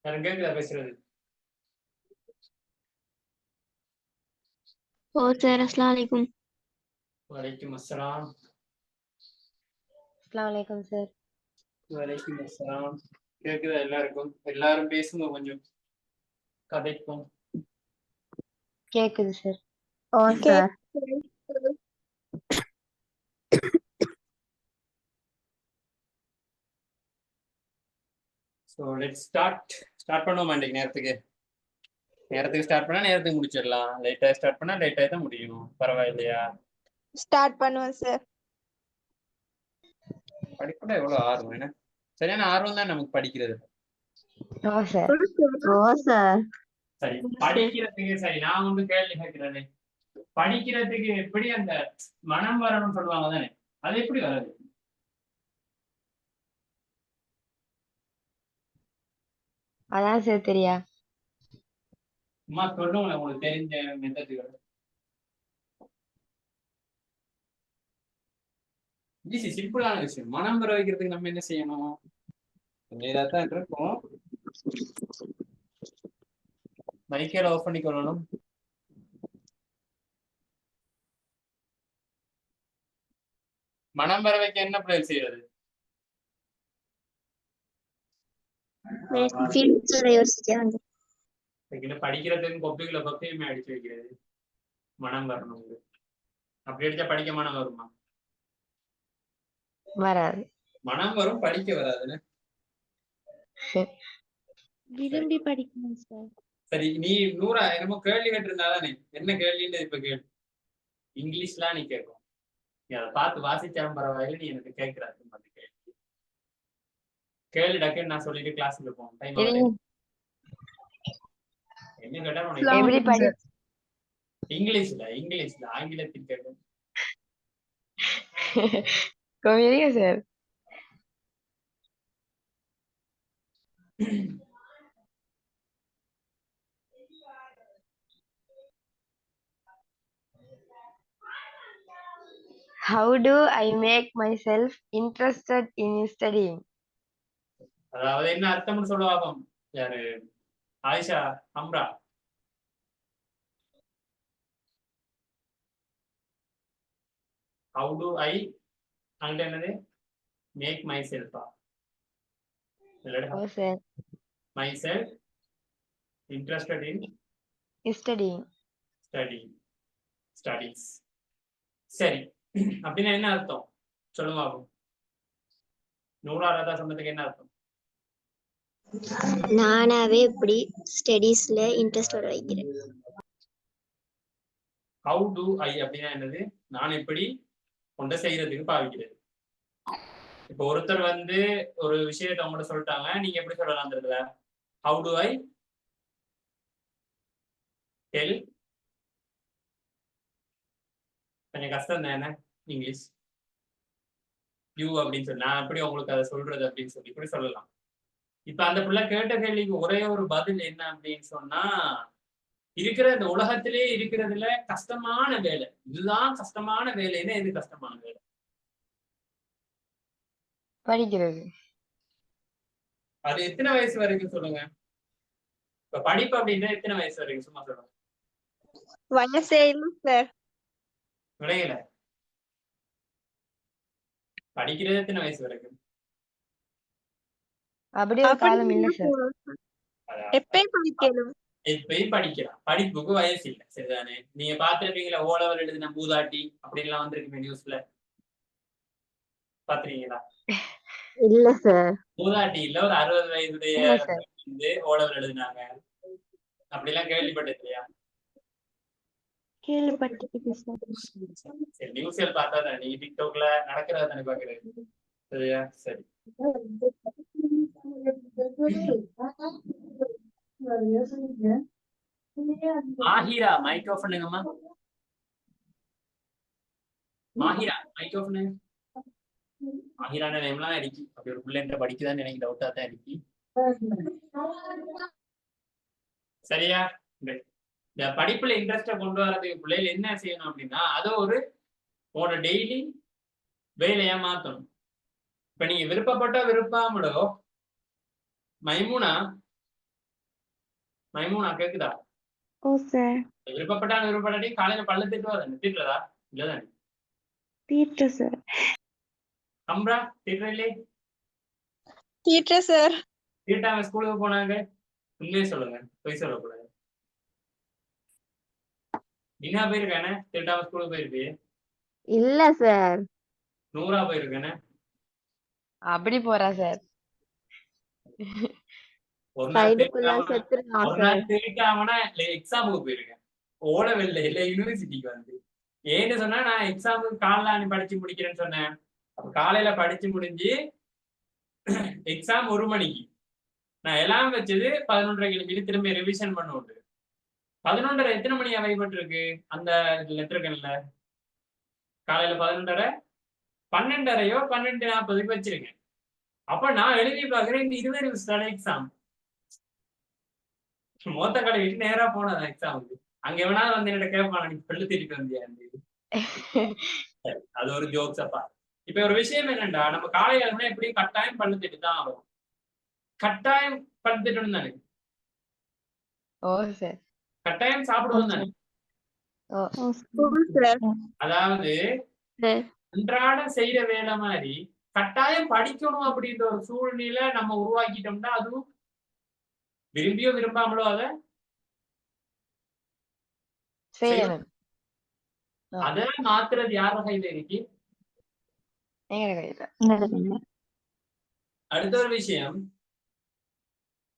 யாரும் கேக்குதா பேசுறது? ஓ சார், அஸ்ஸலாமு அலைக்கும். வலைக்கும் அஸ்ஸலாம். அஸ்ஸலாமு அலைக்கும் சார். வலைக்கும் அஸ்ஸலாம். கேக்குதா எல்லாருக்கும்? எல்லாரும் பேசுங்க, கொஞ்சம் கதைக்கும். கேக்குது சார். ஓ சார். ஸோ லெட்ஸ் ஸ்டார்ட் பண்ணுவோமா இன்றைக்கு நேரத்துக்கு ஸ்டார்ட் பண்ணா நேரத்துக்கு முடிச்சிடலாம். லேட்டா ஸ்டார்ட் பண்ணா லேட்டா தான் முடியும். பரவாயில்லையா? ஸ்டார்ட் பண்ணுவோம் சார். படிப்புல எவ்வளவு ஆர்வம், என்ன சரியான ஆர்வம் தான் நமக்கு படிக்கிறது. ஓ சார். ஓ சார். சரி, படிக்கிறதுக்கு சரி நான் வந்து கேள்வி கேட்கிறேன். படிக்கிறதுக்கு எப்படி அந்த மனம் வரணும்னு சொல்லுவாங்க தானே, அது எப்படி வராது? அதான் சார் தெரியா. சும்மா சொல்லுங்களேன் உங்களுக்கு தெரிஞ்ச மெத்தடுகள். ஈஸி, சிம்பிளான விஷயம். மனம் வர வைக்கிறதுக்கு நம்ம என்ன செய்யணும்? கொஞ்சம் இதாத்தான் இருக்கும். மைக்கேல ஆஃப் பண்ணிக்கொள்ளணும். மனம் வர வைக்க என்ன பிள்ளை செய்யறது? படிக்கிறதுக்கு கொப்பையுமே அடிச்சு வைக்கிறது. மனம் வரணும். அப்படி அடிச்சா படிக்க மனம் வருமா? வராது. மனம் வரும், படிக்க வராதுன்னு. விரும்பி படிக்கணும் சார். சரி, நீ நூறா என்னமோ கேள்வி கேட்டிருந்தாதானே, என்ன கேள்வின்னு இப்ப கேள்வி இங்கிலீஷ்லாம் நீ கேட்கும். நீ அதை பார்த்து வாசிச்சாலும் பரவாயில்ல, நீ எனக்கு கேட்கிறாரு கேள்வி டக்குன்னு நான் சொல்லிட்டு கிளாஸுக்கு போவோம். என்ன கேட்டா இங்கிலீஷ்ல ஆங்கிலத்தில் கேட்கும். Sir. How do I make myself interested in studying? அதாவது என்ன அர்த்தம்னு சொல்லுவாங்க யாரு? ஆயிஷா, அம்ரா. How do I அங்க என்னது? Make myself. ஓ sir. Myself interested in studying. Studies. சரி, அப்படின்னா என்ன அர்த்தம் சொல்லுங்க. நூறாரதா சொன்னதுக்கு என்ன அர்த்தம்? நானாவே எப்படி ஸ்டடீஸ்ல இன்ட்ரெஸ்ட் வர வைக்கிறேன். How do I அப்படின்னா என்னது? நான் எப்படி கொண்ட செய்யறதுக்கு பாவிக்கிறது. இப்போ ஒருத்தர் வந்து ஒரு விஷயத்தை அவங்கள்ட்ட சொல்லிட்டாங்க, நீங்க எப்படி சொல்லலாம்? அந்த how do I tell, கொஞ்சம் கஷ்டம் தானே இங்கிலீஷ். யூ அப்படின்னு சொல்லி நான் எப்படி உங்களுக்கு அதை சொல்றது அப்படின்னு சொல்லி இப்படி சொல்லலாம். இப்ப அந்த பிள்ளை கேட்ட கேள்விக்கு ஒரே ஒரு பதில் என்ன அப்படின்னு சொன்னா, இருக்கிற இந்த உலகத்திலே இருக்கிறதுல கஷ்டமான வேலை இதுதான். கஷ்டமான வேலைன்னா எது கஷ்டமான வேலை? படிக்கிறது. அது எத்தனை வயசு வரைக்கும் சொல்லுங்க? இப்ப படிப்பு அப்படின்னா எத்தனை வயசு வரைக்கும் சும்மா சொல்லுங்க. வயசே இல்லை சார். விளையல படிக்கிறது எத்தனை வயசு வரைக்கும்? அப்படி ஒரு காலம் இல்ல சார். எப்பயும் படிக்கணும். எப்பயும் படிக்கலாம். படிப்புக்கு வயசு இல்லை, சரிதானே? நீங்க பாத்துருப்பீங்களா ஓ லெவல் எழுதின மூதாட்டி அப்படின்லாம் வந்திருக்குமே நியூஸ்ல, பாத்துருக்கீங்களா? இல்ல சார். மூதாட்டி இல்ல, ஒரு 60 வயதுடைய வந்து ஓ லெவல் எழுதினாங்க அப்படிலாம் கேள்விப்பட்டது இல்லையா? சரி, நியூஸ்ல பார்த்தா தான். நீங்க டிக்டாக்ல நடக்கிறத தானே பாக்குறது, சரியா? சரி, மாஹிரா மைக் ஆஃப் பண்ணுங்கம்மா. மாஹிரா மைக் ஆஃப் பண்ணுங்க. மாஹிரான நேம்லாம் இருக்கு. அப்படி ஒரு பிள்ளைன்ற படிக்குதான்னு எனக்கு டவுட்டா தான் இருக்கு. சரியா? இந்த படிப்புல இன்ட்ரெஸ்ட கொண்டு வரதுக்கு பிள்ளைகள் என்ன செய்யணும் அப்படின்னா, அதை ஒரு டெய்லி வேலையா மாத்தணும். இப்ப நீங்க விருப்பப்பட்ட விருப்பாமலோ மைமுனா மைமூனா கேக்குதா? ஓ சார். விருப்பப்பட்டாலும் விருப்பப்படாட்டி காலையில பல்ல திட்டுவா தானே? திட்டுறதா இல்லதானே? தீட்டு சார். அம்ரா திட்டுறீங்களே? தீட்டு சார். திட்டாம ஸ்கூலுக்கு போனாங்க? உண்மையே சொல்லுங்க, பொய் சொல்லக்கூடாது. நீனா போயிருக்கானே திட்டாம ஸ்கூலுக்கு போயிருப்பே? இல்ல சார். நூறா போயிருக்கானே? அப்படி போறா சார். ஒரு நாள் சைடுக்குள்ள திட்டாம செத்துருக்கான் ஒரு சார். நாள் திட்டாமனா எக்ஸாமுக்கு போயிருக்கேன். ஓடவில்லை இல்லை யூனிவர்சிட்டிக்கு வந்து. ஏன்னு சொன்னா நான் எக்ஸாமுக்கு காலைல படிச்சு முடிக்கிறேன்னு சொன்னேன். அப்ப காலையில படிச்சு முடிஞ்சு எக்ஸாம் 1 மணிக்கு. நான் எல்லாம் வச்சது 11:30 கிளம்பி திரும்பி ரிவிஷன் பண்ண விட்டு 11:30 எத்தனை மணி வைப்பட்டிருக்கு அந்த லெட்டர்கள்ல? காலையில 11:30 12:30யோ 12:40க்கு வச்சிருக்கேன். அப்ப நான் எழுதி பாக்குறேன் இந்த 20 நிமிஷம் எக்ஸாம். மொத்த கடை விட்டு நேரா போனதான் எக்ஸாமுக்கு. அங்க எவனாவது வந்து என்ன கேட்பான், நீ பல்லு திட்டு வந்தியா? அது ஒரு ஜோக்ஸ் அப்பா. இப்ப ஒரு விஷயம் என்னண்டா, நம்ம காலையில எப்படியும் கட்டாயம் பல்லு திட்டு தான் ஆகும். கட்டாயம் பல்லு திட்டணும் தானே? ஓ சார். கட்டாயம் சாப்பிடுவோம் தானே? அதாவது அன்றாட செய்யற வேலை மாதிரி கட்டாயம் படிக்கணும் அப்படின்ற ஒரு சூழ்நிலை நம்ம உருவாக்கிட்டோம்னா அதுவும் விரும்பியோ விரும்பாமலோ அத செய்யணும். அத மாத்துறது யார கையில இருக்கு? எங்க கையில. அடுத்த ஒரு விஷயம்,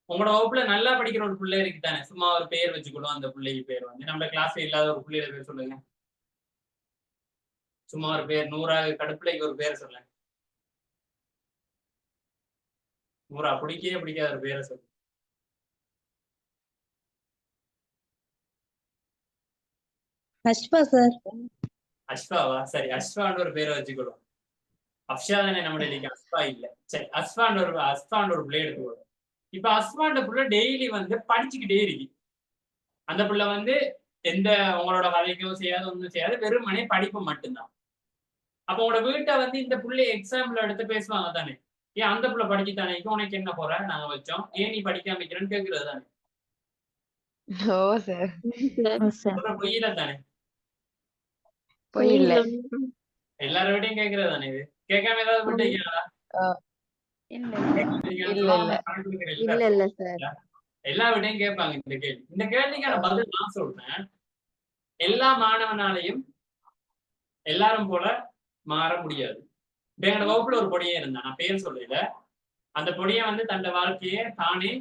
உங்களோட வகுப்புல நல்லா படிக்கிற ஒரு பிள்ளை இருக்கு தானே? சும்மா ஒரு பேர் வச்சுக்கணும். அந்த பிள்ளைக்கு பேர் வந்து நம்ம கிளாஸ்ல இல்லாத ஒரு பிள்ளையோட பேர் சொல்லுங்க. சும்மா ஒரு பேர். நூறா கடுப்பிள்ளைக்கு ஒரு பேர் சொல்லுங்க. நூறா பிடிக்கவே பிடிக்காத ஒரு பேரை சொல்லு. அஷ்பா சார். அஷ்பாவா? சரி, அஷ்பான்னு ஒரு பேரை வச்சுக்கணும். அப்ஷா தானே நம்மளுடைய அஸ்பா இல்ல. சரி, அஸ்பான்ற ஒரு பிள்ளை எடுத்துக்கணும். இப்ப அஸ்பான்ற புள்ள டெய்லி வந்து படிச்சுக்கிட்டே இருக்கு. அந்த புள்ள வந்து எந்த உங்களோட கதைக்கும் செய்யாது, ஒன்றும் செய்யாது, வெறுமனே படிப்பு மட்டும்தான். அப்ப உங்களோட வீட்டை வந்து இந்த புள்ளைய எக்ஸாம்பிள் எடுத்து பேசுவாங்க தானே? ஏன் அந்த புள்ள படிச்சுத்தானே, உனக்கு என்ன போற நாங்க வச்சோம், ஏன் நீ படிக்காம வைக்கிறேன்னு கேட்கறது தானே? ஓ சார். சொல்ற பொய்யில தானே? பொய் இல்ல. எல்லாரும் விட்டையும் கேட்கறது தானே? இது கேட்காம ஏதாவது விட்டு வைக்கிறாங்களா? இல்ல இல்ல சார். எல்லா விட்டையும் கேட்பாங்க இந்த கேள்வி. இந்த கேள்விக்கான பதில் நான் சொல்றேன். எல்லா மாணவனாலையும் எல்லாரும் போல மாற முடியாது. இப்ப எங்க வகுப்புல ஒரு பொடியே இருந்தான், நான் பேர் சொல்லல. அந்த பொடியை வந்து தன் வாழ்க்கையை தானே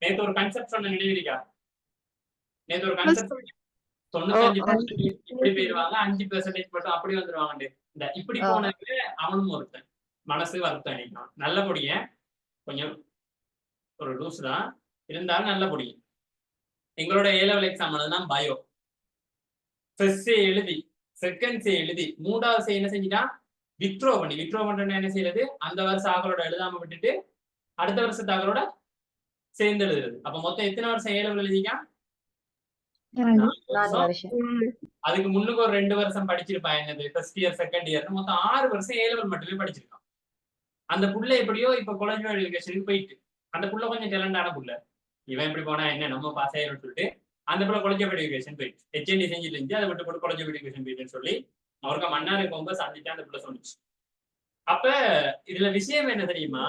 நேற்று ஒரு கன்செப்ட் சொன்ன நினைவிருக்கா? நேற்று ஒரு கன்செப்ட் 95% இப்படி போயிருவாங்க, 5% மட்டும் அப்படி வந்துருவாங்க. இந்த இப்படி போனதுக்கு அவனும் ஒருத்தன். மனசு வருத்தம் நினைக்கிறான். நல்ல பொடிய, கொஞ்சம் ஒரு லூஸ் தான் இருந்தாலும் நல்ல பொடிய. எங்களோட A-level எக்ஸாம் தான் பயோ. ஃபர்ஸ்ட் எழுதி, செகண்ட் எழுதி, 3வது என்ன செஞ்சிட்டான்? வித்ரோ பண்றேன்னு என்ன செய்யறது? அந்த வருஷம் ஆக்களோட எழுதாம விட்டுட்டு அடுத்த வருஷத்து ஆக்களோட சேர்ந்து எழுதுறது. அப்ப மொத்தம் எத்தனை வருஷம் A-level எழுதிக்கான்? 4 வருஷம். அதுக்கு முன்னுக்கு ஒரு 2 வருஷம் படிச்சிருப்பான். என்னது ஃபர்ஸ்ட் இயர் செகண்ட் இயர் மொத்தம் 6 வருஷம் A-level மட்டுமே படிச்சிருக்கான். அந்த புள்ள எப்படியோ இப்ப காலேஜ் எஜுகேஷனுக்கு போயிட்டு, அந்த புள்ள கொஞ்சம் டேலண்டான புள்ள. இவன் எப்படி போனா என்ன, நம்ம பாஸ் ஆயிரும் சொல்லிட்டு அந்த புள்ள காலேஜ் எஜுகேஷன் போயிட்டு HND செஞ்சுட்டு இருந்துச்சு. அதை விட்டு போட்டு காலேஜ் எஜுகேஷன் போயிட்டுன்னு சொல்லி அவருக்கு மன்னாரை போகும்போது சந்திச்சா அந்த புள்ள சொன்னிச்சு. அப்ப இதுல விஷயம் என்ன தெரியுமா?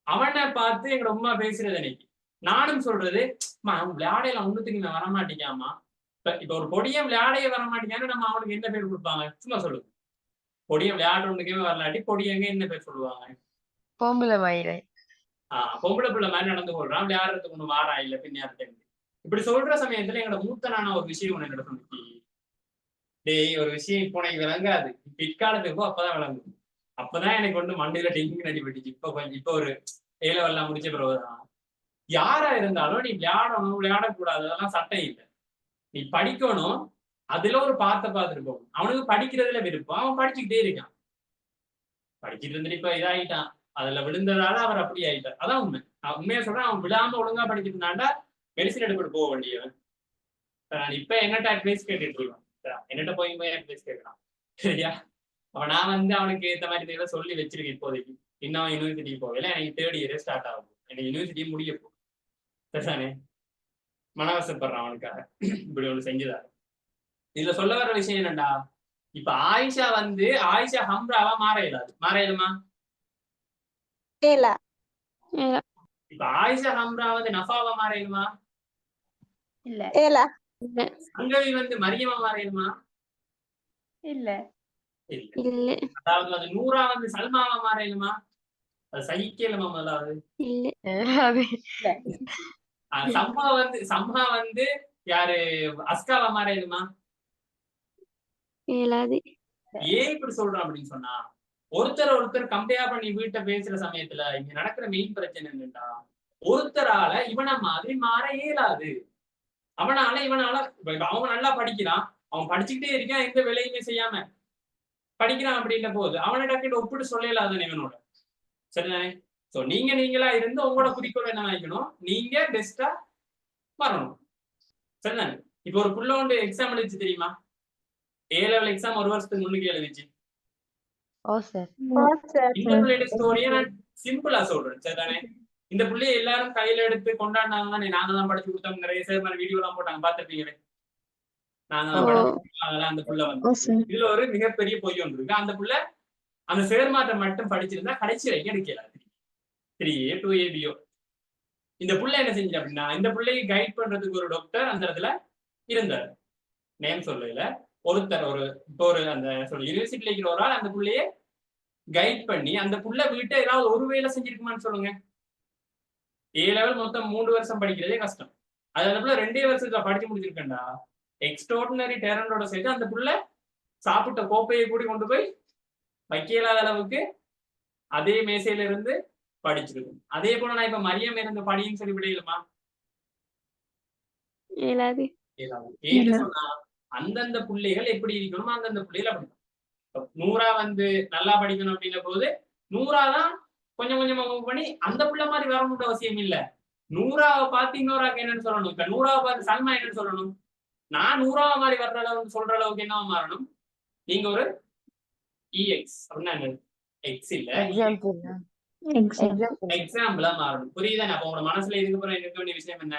அவனை பார்த்து எங்க அம்மா பேசுறது அன்னைக்கு நானும் சொல்றது, விளையாடையில ஒண்ணுத்துக்கு நான் வரமாட்டேங்காமா. இப்ப ஒரு பொடியை விளையாடைய வரமாட்டேங்கான்னு நம்ம அவனுக்கு என்ன பேர் கொடுப்பாங்க? சும்மா சொல்லுங்க. பொடியை விளையாடுறதுக்குமே வரலாட்டி பொடியங்க என்ன பேர் சொல்லுவாங்க? பொம்பளை மயிலை. பொம்பளை பிள்ளை மாதிரி நடந்து கொள்றான், விளையாடுறதுக்கு ஒண்ணு வாரா இல்ல பின்னாடி. இப்படி சொல்ற சமயத்துல எங்களோட மூத்தனான ஒரு விஷயம் ஒண்ணு என்னோட சொன்னிச்சு. டேய், ஒரு விஷயம் இப்போ எனக்கு விளங்காது, பிற்காலத்துக்கு அப்பதான் விளங்கும். அப்பதான் எனக்கு வந்து மண்டையில டெங்கிங் அடிபட்டுச்சு. இப்ப ஒரு A-level முடிச்ச பிறகுதான், யாரா இருந்தாலும் நீ விளையாடணும் விளையாடக்கூடாது அதெல்லாம் சட்டம் இல்லை. நீ படிக்கணும், அதுல ஒரு பார்த்துட்டு போகணும். அவனுக்கு படிக்கிறதுல விருப்பம், அவன் படிச்சுக்கிட்டே இருக்கான். படிச்சுட்டு இருந்துட்டு இப்ப இதாயிட்டான், அதுல விழுந்ததால அவர் அப்படி ஆயிட்டார். அதான் உண்மை. நான் உண்மையா சொல்றேன். அவன் விழாம ஒழுங்கா படிச்சுட்டு இருந்தாண்டா மெடிசன் எடுத்துட்டு போக வேண்டியவன். நான் இப்ப என்னட்ட அட்வைஸ் கேட்டுட்டு இருக்கான். என்னட்ட போய் அட்வைஸ் கேட்கறான். சரியா? நான் வந்து அவனுக்கு ஏற்ற மாதிரி சொல்லி வச்சிருக்கேன். இப்போதைக்கு இன்னும் யூனிவர்சிட்டிக்கு போகல. எனக்கு 3rd இயர் ஸ்டார்ட் ஆகும். எனக்கு யூனிவர்சிட்டி முடிய போகும். சரிதானே? மனவசப்படுறான் அவனுக்காக இப்படி ஒண்ணு செஞ்சுதாரு. இதுல சொல்ல வர விஷயம் என்னடா, இப்ப ஆயிஷா ஹம்ராவா மாற இயலாது. மாற இயலுமா? இப்ப ஆயிஷா ஹம்ரா நஃபாவா மாற இயலுமா? இல்ல. சங்கவி மரியமா மாற இயலுமா? இல்ல. இல்ல. அதாவது நூறா சல்மாவா மாற இயலுமா? அது சகிக்கலுமா? முதலாவது இல்ல. சம்ஹா யாரு அஸ்காவா மாற இயலுமா? இயலாது. ஏன் இப்படி சொல்றோம் அப்படின்னு சொன்னா, ஒருத்தர் கம்பேர் பண்ணி வீட்டை பேசுற சமயத்துல இங்க நடக்கிற மெயின் பிரச்சனை என்னன்னா, ஒருத்தரால இவனை மாதிரி மாற இயலாது. இவனால அவன் நல்லா படிக்கிறான், அவன் படிச்சுக்கிட்டே இருக்கான், எந்த வேலையுமே செய்யாம படிக்கிறான் அப்படின்ற போது அவனை டக்குன்னு ஒப்பிட்டு சொல்லலாது இவனோட. சரிதானே? சோ நீங்களா இருந்து உங்களோட குறிக்கோள் என்ன நினைக்கணும், நீங்க பெஸ்டா வரணும். சரிதானே? இப்ப ஒரு புள்ள ஒன்று எக்ஸாம் எழுதிச்சு தெரியுமா? A-level எக்ஸாம் ஒரு வருஷத்துக்கு முன்னுக்கு எழுதிச்சு. இந்த பிள்ளையோட ஸ்டோரியை நான் சிம்பிளா சொல்றேன். சரிதானே? இந்த பிள்ளைய எல்லாரும் கையில எடுத்து கொண்டாடினாங்க, நாங்க தான் படிச்சு கொடுத்தோம், நிறைய பேர் மாதிரி வீடியோ எல்லாம் போட்டாங்க, பாத்துருப்பீங்களே. நாங்க தான் படிச்சு அந்த புள்ள இதுல ஒரு மிகப்பெரிய பொய் ஒன்று இருக்கு. அந்த புள்ள அந்த சேர்மாற்றம் மட்டும் படிச்சிருந்தா கடைசி வரைக்கும் எடுக்கல. 3A 2ABO. இந்த புள்ள என்ன செஞ்சு அப்படின்னா, இந்த பிள்ளையை கைட் பண்றதுக்கு ஒரு டாக்டர் அந்த இடத்துல இருந்தார். நேம் சொல்லல, ஒருத்தர் அந்த யூனிவர்சிட்டியில இருக்கிற ஒரு ஆள் அந்த புள்ளைய கைட் பண்ணி அந்த புள்ள வீட்டை ஏதாவது ஒரு வேலை செஞ்சிருக்குமான்னு சொல்லுங்க. A-level மொத்தம் 3 வருஷம் படிக்கிறதே கஷ்டம். அது அந்த புள்ள 2 வருஷத்துல படிச்சு முடிச்சிருக்கேன்டா. எக்ஸ்ட்ராடினரி டேலண்டோட சேர்த்து அந்த புள்ள சாப்பிட்ட கோப்பையை கூடி கொண்டு போய் வைக்க இயலாத அளவுக்கு அதே மேசையில இருந்து படிச்சிருக்கும். அதே போல நான் இப்ப மரியம் இருந்து படின்னு சொல்லி விடையிலுமா? இயலாது. ஏன்னு சொன்னா அந்தந்த பிள்ளைகள் எப்படி இருக்கணுமோ அந்தந்த பிள்ளைகள் அப்படி. நூறா நல்லா படிக்கணும் அப்படின்ற போது நூறாதான் கொஞ்சம் கொஞ்சமா மூவ் பண்ணி அந்த பிள்ளை மாதிரி வரணும்னு அவசியம் இல்ல. நூறாவை பார்த்து இன்னொராக்கு என்னன்னு சொல்லணும். இப்ப நூறாவை பார்த்து சல்மா என்னன்னு சொல்லணும். நான் நூறாவை மாதிரி வர்ற அளவுக்கு சொல்ற அளவுக்கு என்னவா மாறணும்? நீங்க ஒரு EX அப்படின்னா எக்ஸ் இல்ல, எக்ஸாம்பிளா மாறணும். புரியுதானே? அப்ப உங்க மனசுல இதுக்கு அப்புறம் இருக்க வேண்டிய விஷயம் என்ன?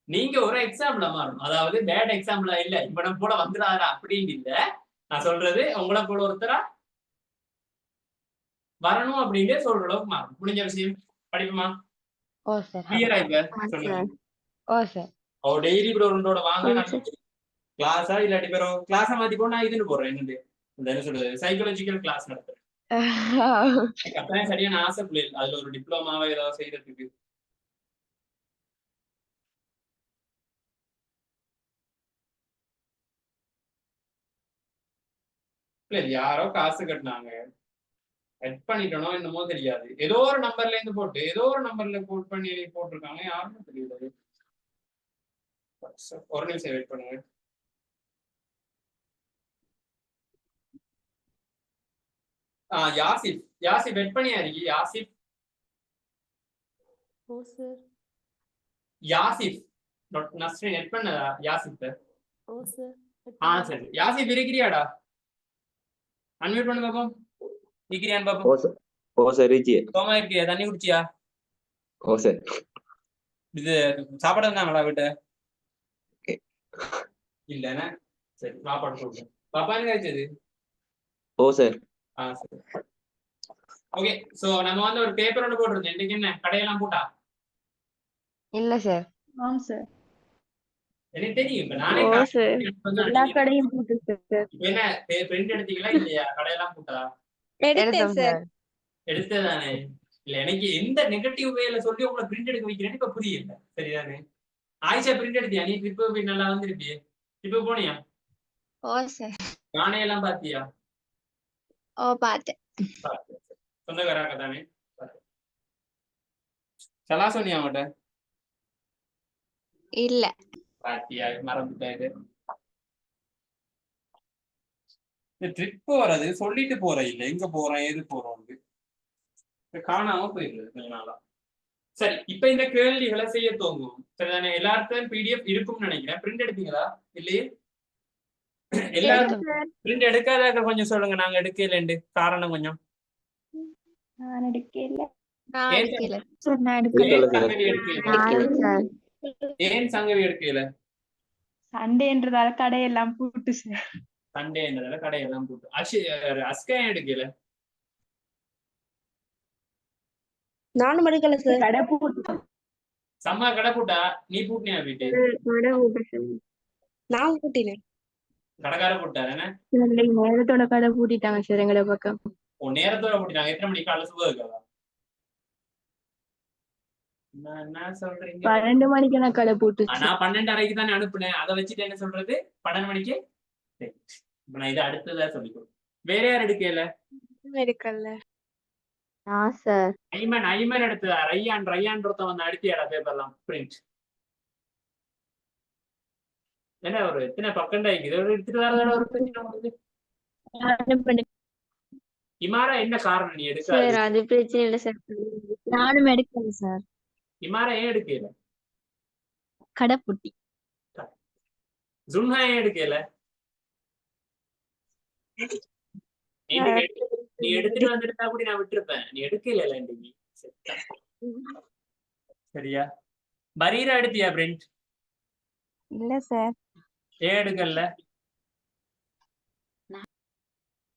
நீங்க ஒரு எக்ஸாம்பிளா மாறணும். அதாவது பேட் எக்ஸாம்பிளா இல்ல, இவனை போல வந்துடாதா அப்படின்னு இல்ல. நான் சொல்றது உங்களை போல ஒருத்தரா வரணும் அப்படின்னு சொல்ற அளவுக்கு மாறணும். முடிஞ்ச விஷயம். படிப்புமா? கிளியரா இப்ப சொல்லுங்க. டெய்லி இப்படி ஒன்றோட வாங்க கிளாஸா இல்லாட்டி பேரும் கிளாஸா மாத்தி போ. நான் இதுன்னு போடுறேன். என்ன சொல்றது, சைக்காலஜிக்கல் கிளாஸ் நடத்துறேன். கட்டாயம் சரியான ஆசை பிள்ளைகள் அதுல ஒரு டிப்ளமாவா ஏதாவது செய்யறதுக்கு. இல்ல யாரோ காசு கட்டினாங்க, ஹெட் பண்ணிட்டனோ என்னமோ தெரியாது. ஏதோ ஒரு நம்பர்ல இருந்து போட்டு ஏதோ ஒரு நம்பர்ல கோட் பண்ணி போட்டிருக்காங்க, யாருக்கும் தெரியாது. ஒரு நிமிஷம் வெயிட் பண்ணுங்க. யாசிப் வெயிட் பண்ணியா இருக்கு. யாசிப் நஸ்ரின் வெயிட் பண்ணதா? யாசிப் சரி. யாசிப் இருக்கிறியாடா? அன்மியூட் பண்ணு பாப்போம். இருக்கிறியான்னு பாப்போம். ஓ சார் இருக்கியே. சோமா இருக்கியா? தண்ணி குடிச்சியா? ஓ சார். இது சாப்பாடு இருந்தாங்களா வீட்டு? இல்லன்னா சரி, சாப்பாடு சொல்றேன். பாப்பா என்ன கிடைச்சது? ஓ சார். சரி. ஓகே, சோ நம்ம ஒரு பேப்பர் ஒன்று போட்டிருந்தோம். இன்னைக்கு என்ன கடையெல்லாம் போட்டா? இல்ல சார். ஆம் சார். எனக்கு தெரியும். இப்ப நானே எல்லா கடையும் போட்டு சார். என்ன பிரிண்ட் எடுத்தீங்களா இல்லையா? கடையெல்லாம் போட்டா? எடுத்தேன் சார். எடுத்ததானே? இல்ல எனக்கு எந்த நெகட்டிவ் வேல சொல்லி உங்களை பிரிண்ட் எடுக்க வைக்கிறேன்னு இப்ப புரியல. சரிதானே? ஆயிஷா பிரிண்ட் எடுத்தியா? நீ ட்ரிப் போய் நல்லா வந்திருப்பியே. ட்ரிப் போனியா? நானே எல்லாம் பாத்தியா? பார்த்தேன். சொந்தக்காராங்க தானே? சலா சொன்னியா அவட்ட? இல்ல. பாத்தியா, மறந்துட்டாரு. இந்த ட்ரிப் வர்றது சொல்லிட்டு போற இல்ல, எங்க போறேன் எது போறோம் காணாம போயிடுறது கொஞ்ச நாளா. சரி, இப்ப இந்த கேள்விகளை செய்ய தோங்கும். சரிதானே? எல்லாருக்கும் PDF இருக்கும்னு நினைக்கிறேன். பிரிண்ட் எடுத்தீங்களா? இல்லையே? எல்லாரும் பிரிண்ட் எடுக்காத கொஞ்சம் சொல்லுங்க. நாங்க எடுக்கலண்டு காரணம் கொஞ்சம். நான் எடுக்கல. ஏன் சங்கவி எடுக்கல? சண்டேன்றதால கடையெல்லாம் பூட்டு சார். சண்டேன்றதால கடையெல்லாம் போட்டு. அஸ்கா ஏன் எடுக்கல? நானும் எடுக்கல சார். கடை பூட்டு. சம்மா கடை பூட்டா? நீ பூட்டினியா வீட்டு? கடை பூட்டு சார். நான் பூட்டினேன். கடைக்கார பூட்டாரு என்ன? நேரத்தோட கடை பூட்டிட்டாங்க சார் எங்களை பக்கம். நேரத்தோட பூட்டிட்டாங்க. எத்தனை மணிக்கு காலைல சுப இருக்காவா? என்ன சொல்றீங்க? 12 மணிக்கு நான் கடை பூட்டு. நான் 12:30க்கு தானே அனுப்புனேன். அதை வச்சுட்டு என்ன சொல்றது? 12 மணிக்கு. இப்ப நான் இதை அடுத்ததா சொல்லிக்கணும். வேற யார் எடுக்கல? எடுக்கல. சார் ஐமன் எடுத்ததா? ரையான் ஒருத்தன் வந்து அடித்தியாடா பேப்பர்லாம் பிரிண்ட். என்ன ஒரு எத்தனை பக்கண்டா இருக்குது எடுத்துட்டு வரதோட ஒரு பிரச்சனை உங்களுக்கு. இமாரா என்ன காரணம் நீ எடுக்காத? சார் அது பிரச்சனை இல்ல சார். நானும் எடுக்கல சார். இமாரா ஏன் எடுக்கல? கடை பூட்டி. ஜுன்ஹா ஏன் எடுக்கல? நீ எடுத்துட்டு வந்துருந்தா கூட நான் விட்டுருப்பேன். நீ எடுக்கல இன்னைக்கு. சரியா? பரீரா எடுத்தியா பிரிண்ட்? இல்ல சார். ஏன் எடுக்கல?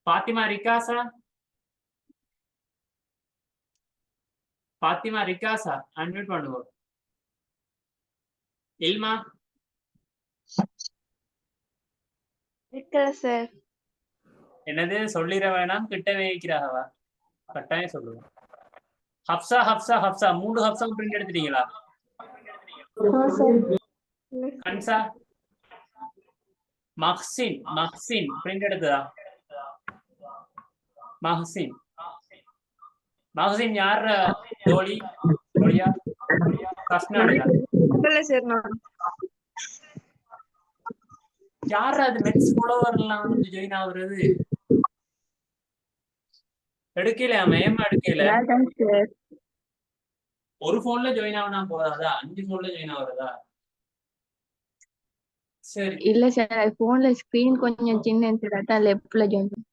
பாத்திமா ரிகாசா? பாத்திமா ரிகாசா அன்மியூட் பண்ணுவோம். இல்மா இருக்கல சார். என்னது சொல்லிட வேணாம், கிட்ட வைக்கிறாகவா? கட்டாயம் சொல்லுவோம். ஹப்சா 3 ஹப்சா பிரிண்ட் எடுத்துட்டீங்களா? கன்சா மஹ்சின் பிரிண்ட் எடுத்ததா? மஹ்சின் யார்? டோலியா கஸ்னாடியா? யார் அது? நெக்ஸ்ட் ஃபாலோவர்லாம் வந்து ஜாயின் ஆகுறது எடுக்கலையா? மேம் எடுக்கல. ஒரு போன்ல ஜாயின் ஆகனா போறாதா? 5 போன்ல ஜாயின் ஆகுறதா? சரி இல்ல சார், போன்ல ஸ்கிரீன் கொஞ்சம் சின்ன சார், லெஃப்ட்ல ஜாயின்.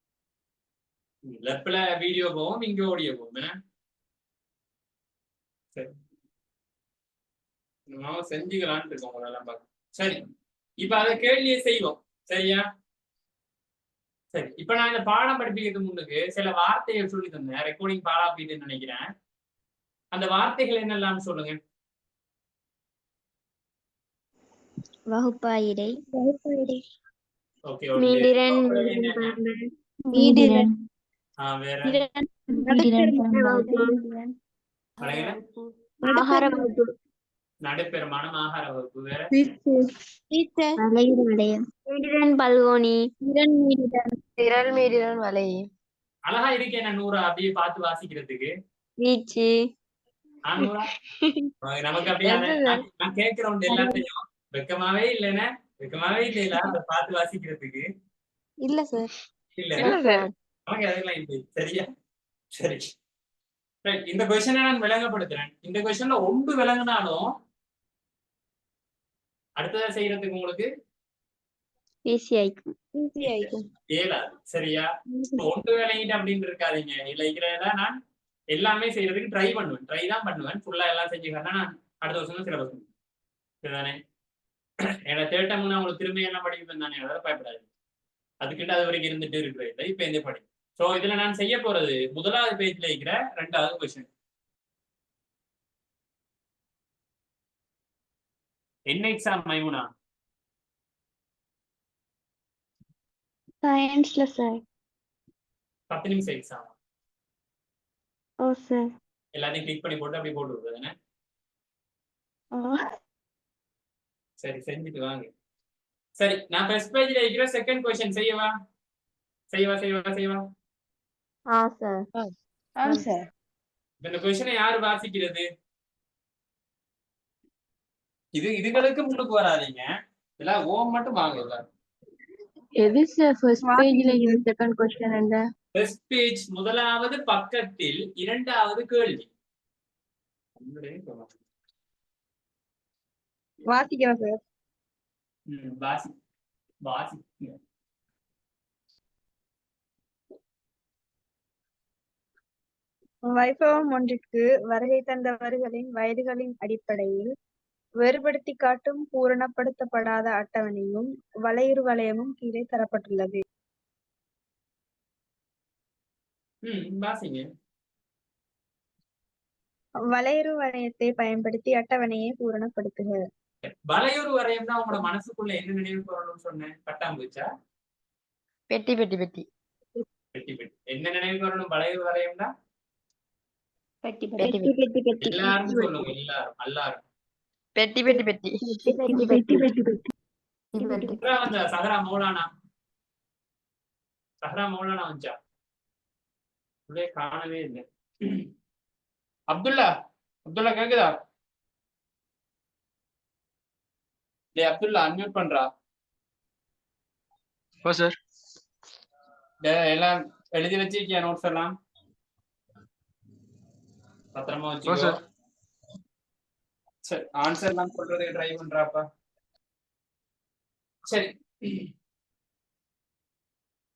லெஃப்ட்ல வீடியோ போவோம், இங்க ஆடியோ போவோம். சரி நம்ம செஞ்சுக்கலான்னு இருக்கோம் அதெல்லாம் பார்க்க. சரி இப்ப அதை கேள்வியை செய்வோம். சரியா? சரி இப்ப நான் இந்த பாடம் படிப்பிக்கிறதுக்கு முன்னுக்கு சில வார்த்தைகள் சொல்லி தந்தேன். ரெக்கார்டிங் பாடாப்பீதுன்னு நினைக்கிறேன். அந்த வார்த்தைகள் என்னெல்லாம் சொல்லுங்க. வகுப்பாயிடை. ஓகே மீடிரன். வேற ஆகார வகுப்பு. நடுப்பெருமானம் ஆகார வகுப்பு. வேற மீடிரன் பல்கோணி. திரள் மீறினால் வலை. அழகா இருக்கேன் நான் நூறா அப்படியே பார்த்து வாசிக்கிறதுக்கு. வீச்சு. நூறா நமக்கு அப்படியே நான் கேட்கிறோம் எல்லாத்தையும். வெக்கமாவே இல்லைன்னா இல்லையா அதை பார்த்து வாசிக்கிறதுக்கு? இல்ல சார். இல்ல நமக்கு அதெல்லாம் இல்லை. சரியா? சரி இந்த கொஸ்டினை நான் விளங்கப்படுத்துறேன். இந்த கொஸ்டின்ல ஒன்று விளங்கினாலும் அடுத்ததா செய்யறதுக்கு உங்களுக்கு ஏலாது. சரியா? ஒன்று விளங்கிட்டு அப்படின்னு இருக்காதீங்க. இல்ல நான் எல்லாமே செய்யறதுக்கு ட்ரை தான் பண்ணுவேன். ஃபுல்லா எல்லாம் செஞ்சுக்கிறேன்னா நான் அடுத்த வருஷம் சிலபஸ் சரிதானே? என்னோட தேட்டம் நான் உங்களுக்கு திரும்பி என்ன படிப்பேன் தானே, அதாவது பயப்படாது. அதுக்கிட்ட அது வரைக்கும் இருந்துட்டு இருக்கிறது இல்லை. இப்ப எந்த படி. சோ இதுல நான் செய்ய போறது முதலாவது பேஜ்ல இருக்கிற 2வது கொஸ்டின். என்ன எக்ஸாம் மைமுனா? சயின்ஸ்ல சார். 10 நிமிஷம் எக்ஸாம். ஓ சார். எல்லாத்தையும் கிளிக் பண்ணி போட்டு அப்படி போட்டு விடுறது. சரி செஞ்சுட்டு வாங்க. சரி நான் ஃபர்ஸ்ட் பேஜ்ல இருக்கிற செகண்ட் क्वेश्चन செய்யவா? சார். இந்த क्वेश्चனை யார் வாசிக்கிறது? இதுகளுக்கு முன்னுக்கு வராதீங்க. எல்லாம் ஓம் மட்டும் வாங்க எல்லாரும். எது சார் ஃபர்ஸ்ட் பேஜ்ல இருந்து செகண்ட் क्वेश्चन என்ன? ஃபர்ஸ்ட் பேஜ் முதலாவது பக்கத்தில் 2வது கேள்வி. வாசிக்கிறேன் சார். வாசி. வைபவம் ஒன்றிற்கு வருகை தந்தவர்களின் வயதுகளின் அடிப்படையில் வேறுபடுத்தி காட்டும் பூரணப்படுத்தப்படாத அட்டவணையும் வளையுறு வளையமும் கீழே தரப்பட்டுள்ளது. வாசிங்க. வளையுறு வளையத்தை பயன்படுத்தி அட்டவணையை பூரணப்படுத்துக. வளையுறு வரையம்னா உங்களோட மனசுக்குள்ள என்ன நினைவு வரணும்னு சொன்னேன்? பட்டாம்பூச்சா? பெட்டி பெட்டி பெட்டி பெட்டி பெட்டி. என்ன நினைவு வரணும் வளையுறு வரையம்னா? பெட்டி பெட்டி பெட்டி பெட்டி பெட்டி எல்லாரும் சொல்லுங்க. எல்லாரும் பெட்டி பெட்டி பெட்டி பெட்டி பெட்டி பெட்டி பெட்டி. சஹரா வந்தா? சஹரா மௌலானா வந்துச்சா? உள்ளே காணவே இல்லை. அப்துல்லா கேக்குதா? டேய் அப்துல்லா அன்மியூட் பண்றா. ஓ சார். எல்லாம் எழுதி வச்சிருக்கியா? நோட்ஸ் எல்லாம் பத்திரமா ஓ வச்சுக்கோ. சார். சரி, ஆன்சர் எல்லாம் சொல்றதுக்கு ட்ரை பண்றாப்பா. சரி,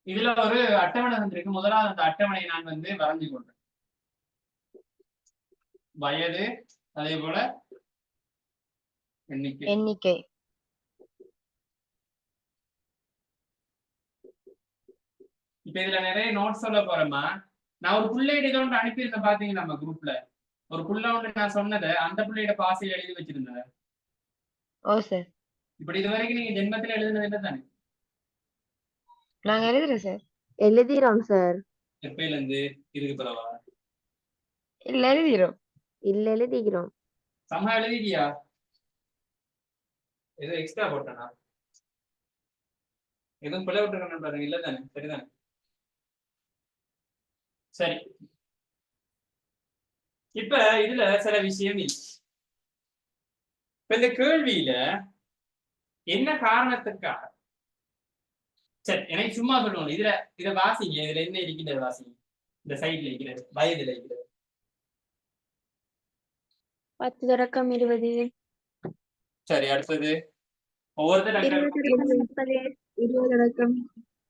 இதுல ஒரு அட்டவணை வந்திருக்கு. முதலாவது அந்த அட்டவணையை நான் வரைஞ்சு கொண்டேன். வயது, அதே போல எண்ணிக்கை. இப்ப இதுல நிறைய நோட்ஸ் சொல்ல போறேம்மா. நான் ஒரு புள்ளையிட இதை ஒன்று அனுப்பியிருந்தேன் பாத்தீங்க நம்ம குரூப்ல. ஒரு புள்ள ஒன்று நான் சொன்னதை அந்த புள்ளையிட பாசையில் எழுதி வச்சிருந்தேன். ஓ சார். இப்படி இது வரைக்கும் நீங்க ஜென்மத்துல எழுதுனது என்ன தானே? நாங்க எழுதுறோம் சார். எழுதிரோம் சார். எப்பயில இருந்து இதுக்கு பிறவா? இல்ல எழுதிரோம். இல்ல எழுதிக்கிறோம். சம எழுதிட்டியா? ஏதோ எக்ஸ்ட்ரா போட்டனா? எதுவும் பிள்ளை விட்டுருக்கணும் பாருங்க. இல்ல தானே? சரிதானே? சரி, இப்ப இதுல சில விஷயம் இல்லை. இப்ப இந்த கேள்வியில என்ன காரணத்துக்காக? சரி, எனக்கு சும்மா சொல்லுவோம். இத வாசிங்க. இதுல என்ன இருக்கின்றது வாசிங்க. இந்த சைட்ல இருக்கிறது வயதுல இருக்கிறது 10 தொடக்கம் 20. சரி, அடுத்தது ஒவ்வொருத்தர் 20 தொடக்கம்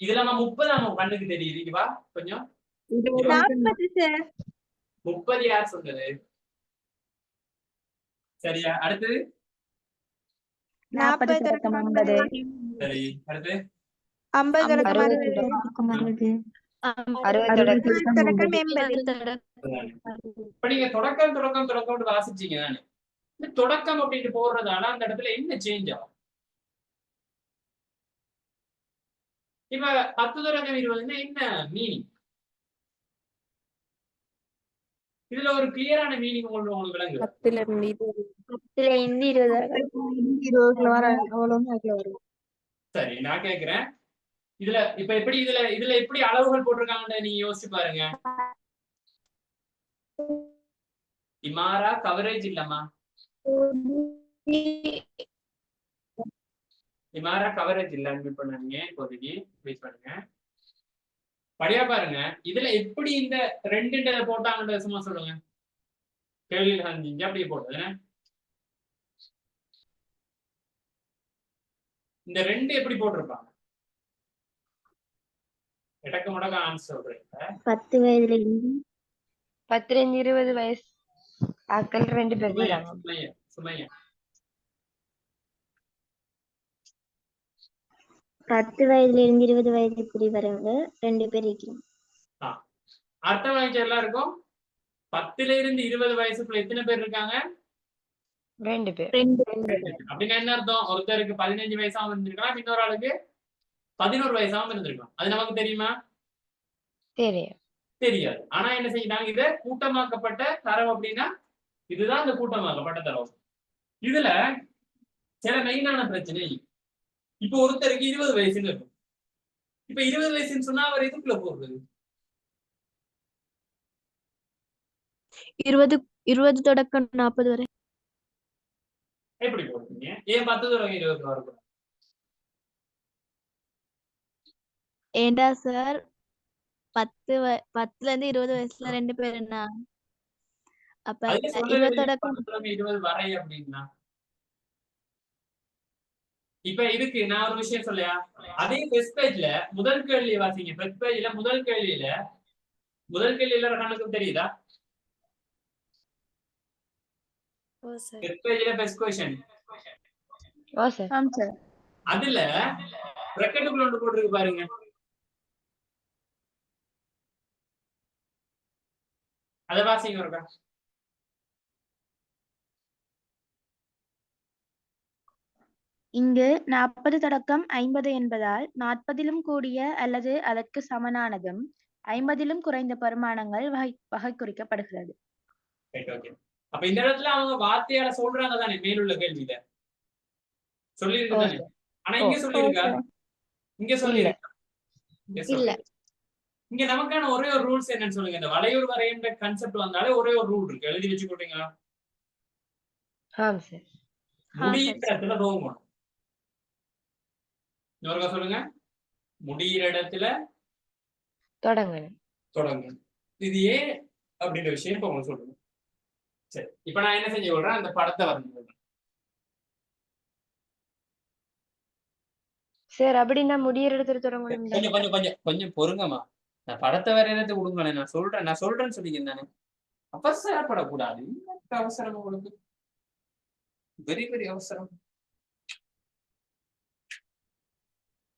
இதுல நம்ம 30 நம்ம கண்ணுக்கு தெரியுது. இங்க வா கொஞ்சம். 40 சார். 30 யார் சொன்னது? சரியா? அடுத்தது 40 தொடக்கம் 50. சரி, அடுத்து 50 தொடக்கம் 60. 60 தொடக்கம் 80. இப்ப நீங்க தொடக்கம் வாசிச்சீங்க தானே? இந்த தொடக்கம் அப்படின்னு போடுறதால அந்த இடத்துல என்ன சேஞ்ச் ஆகும்? இப்ப 10 தொடக்கம் 20 என்ன மீனிங்? இதுல ஒரு கிளியரான மீனிங் உங்களுக்கு விளங்குது? 10ல இருந்து 20 வரும். சரி, நான் கேக்குறேன். இதுல எப்படி அளவுகள் போட்டிருக்காங்கன்னு நீங்க யோசிச்சு பாருங்க. இமாரா கவரேஜ் இல்லம்மா. இமாரா கவரேஜ் இல்ல. அட்மிட் பண்ணாங்க. இப்போதைக்கு வெயிட் பண்ணுங்க. படியா பாருங்க. இதுல எப்படி இந்த ரெண்டுன்றத போட்டாங்கன்றத சும்மா சொல்லுங்க. கேள்வியில் செஞ்சீங்க அப்படியே போட்டது. இந்த ரெண்டு எப்படி போட்டிருப்பாங்க? இடக்கு முடக்க ஆன்சர் சொல்றீங்க. 10 வயதுல இருந்து 10 ல இருந்து 20 வயசு ஆட்கள் 2 பேர் இருக்காங்க. சுமையா 10 வயதுல இருந்து 20 வயது இப்படி வரவங்க 2 பேர் இருக்கிறோம். அர்த்தம் வாங்கிச்ச எல்லாருக்கும். 10ல இருந்து 20 வயசுக்குள்ள எத்தனை பேர் இருக்காங்க? 2 பேர். அப்படின்னா என்ன அர்த்தம்? ஒருத்தருக்கு 15 வயசாவும் இருந்திருக்கலாம், இன்னொரு ஆளுக்கு 11 வயசாவும் இருந்திருக்கலாம். அது நமக்கு தெரியுமா? தெரியாது. ஆனா என்ன செய்யறாங்க? இத கூட்டமாக்கப்பட்ட தரவு அப்படின்னா இதுதான் இந்த கூட்டமாக்கப்பட்ட தரவு. இதுல சில மெயினான பிரச்சனை. இப்ப ஒருத்தருக்கு 20 வயசுன்னு இருக்கும். இப்ப 20 வயசுன்னு சொன்னா அவர் எதுக்குள்ள போடுறது? 20 தொடக்கம் 40 வரை. எப்படி போடுறீங்க? ஏன் 10 தொடக்கம் 20 வரைக்கும்? ஏண்டா சார் 10ல இருந்து 20 வயசுல 2 பேர் என்ன? அப்ப 20 தொடக்கம் 20 வரை அப்படின்னா இப்ப இதுக்கு நான் ஒரு விஷயம் சொல்லியா? அதே ஃபர்ஸ்ட் பேஜ்ல முதல் கேள்வி வாசிங்க. ஃபர்ஸ்ட் பேஜ்ல முதல் கேள்வியில கணக்கு தெரியுதா? ஃபர்ஸ்ட் பேஜ்ல ஃபர்ஸ்ட் क्वेश्चन ஓ சார். ஆம் சார். அதுல பிரக்கெட்டுக்குள்ள ஒன்று போட்டிருக்கு பாருங்க. அதை வாசிங்க ஒருக்கா. இங்கு 40 தொடக்கம் 50 என்பதால் 40லும் கூடிய அல்லது அதற்கு சமனானதும் 50லும் குறைந்த பெருமானங்கள் வகை குறிக்கப்படுகிறது. அப்ப இந்த இடத்துல அவங்க வார்த்தையால சொல்றாங்க தானே மேலுள்ள கேள்வியில சொல்லியிருக்கு தானே. ஆனா இங்க சொல்லியிருக்கா? இங்க சொல்லியிருக்கா? இங்க நமக்கான ஒரே ஒரு ரூல்ஸ் என்னன்னு சொல்லுங்க. இந்த வளையூர் வரையன்ற கான்செப்ட் வந்தாலே ஒரே ஒரு ரூல் இருக்கு. எழுதி வச்சு போட்டீங்களா? ஆம் சார். முடியிற இடத்துல தோங்கணும். இன்னொருக்கா சொல்லுங்க. முடியிற இடத்துல தொடங்கணும். இது ஏன் அப்படின்ற விஷயம் இப்ப உங்களுக்கு சொல்லுங்க. சரி, இப்ப நான் என்ன செஞ்சு விடுறேன், அந்த படத்தை வரைஞ்சு சார். அப்படின்னா முடியிற இடத்துல தொடங்கணும். கொஞ்சம் கொஞ்சம் கொஞ்சம் கொஞ்சம் பொறுங்கம்மா. நான் படத்தை வரையறது கொடுங்களேன். நான் சொல்றேன்னு சொல்லிங்க தானே. அவசரப்படக்கூடாது. அவசரம் உங்களுக்கு வெரி வெரி அவசரம்.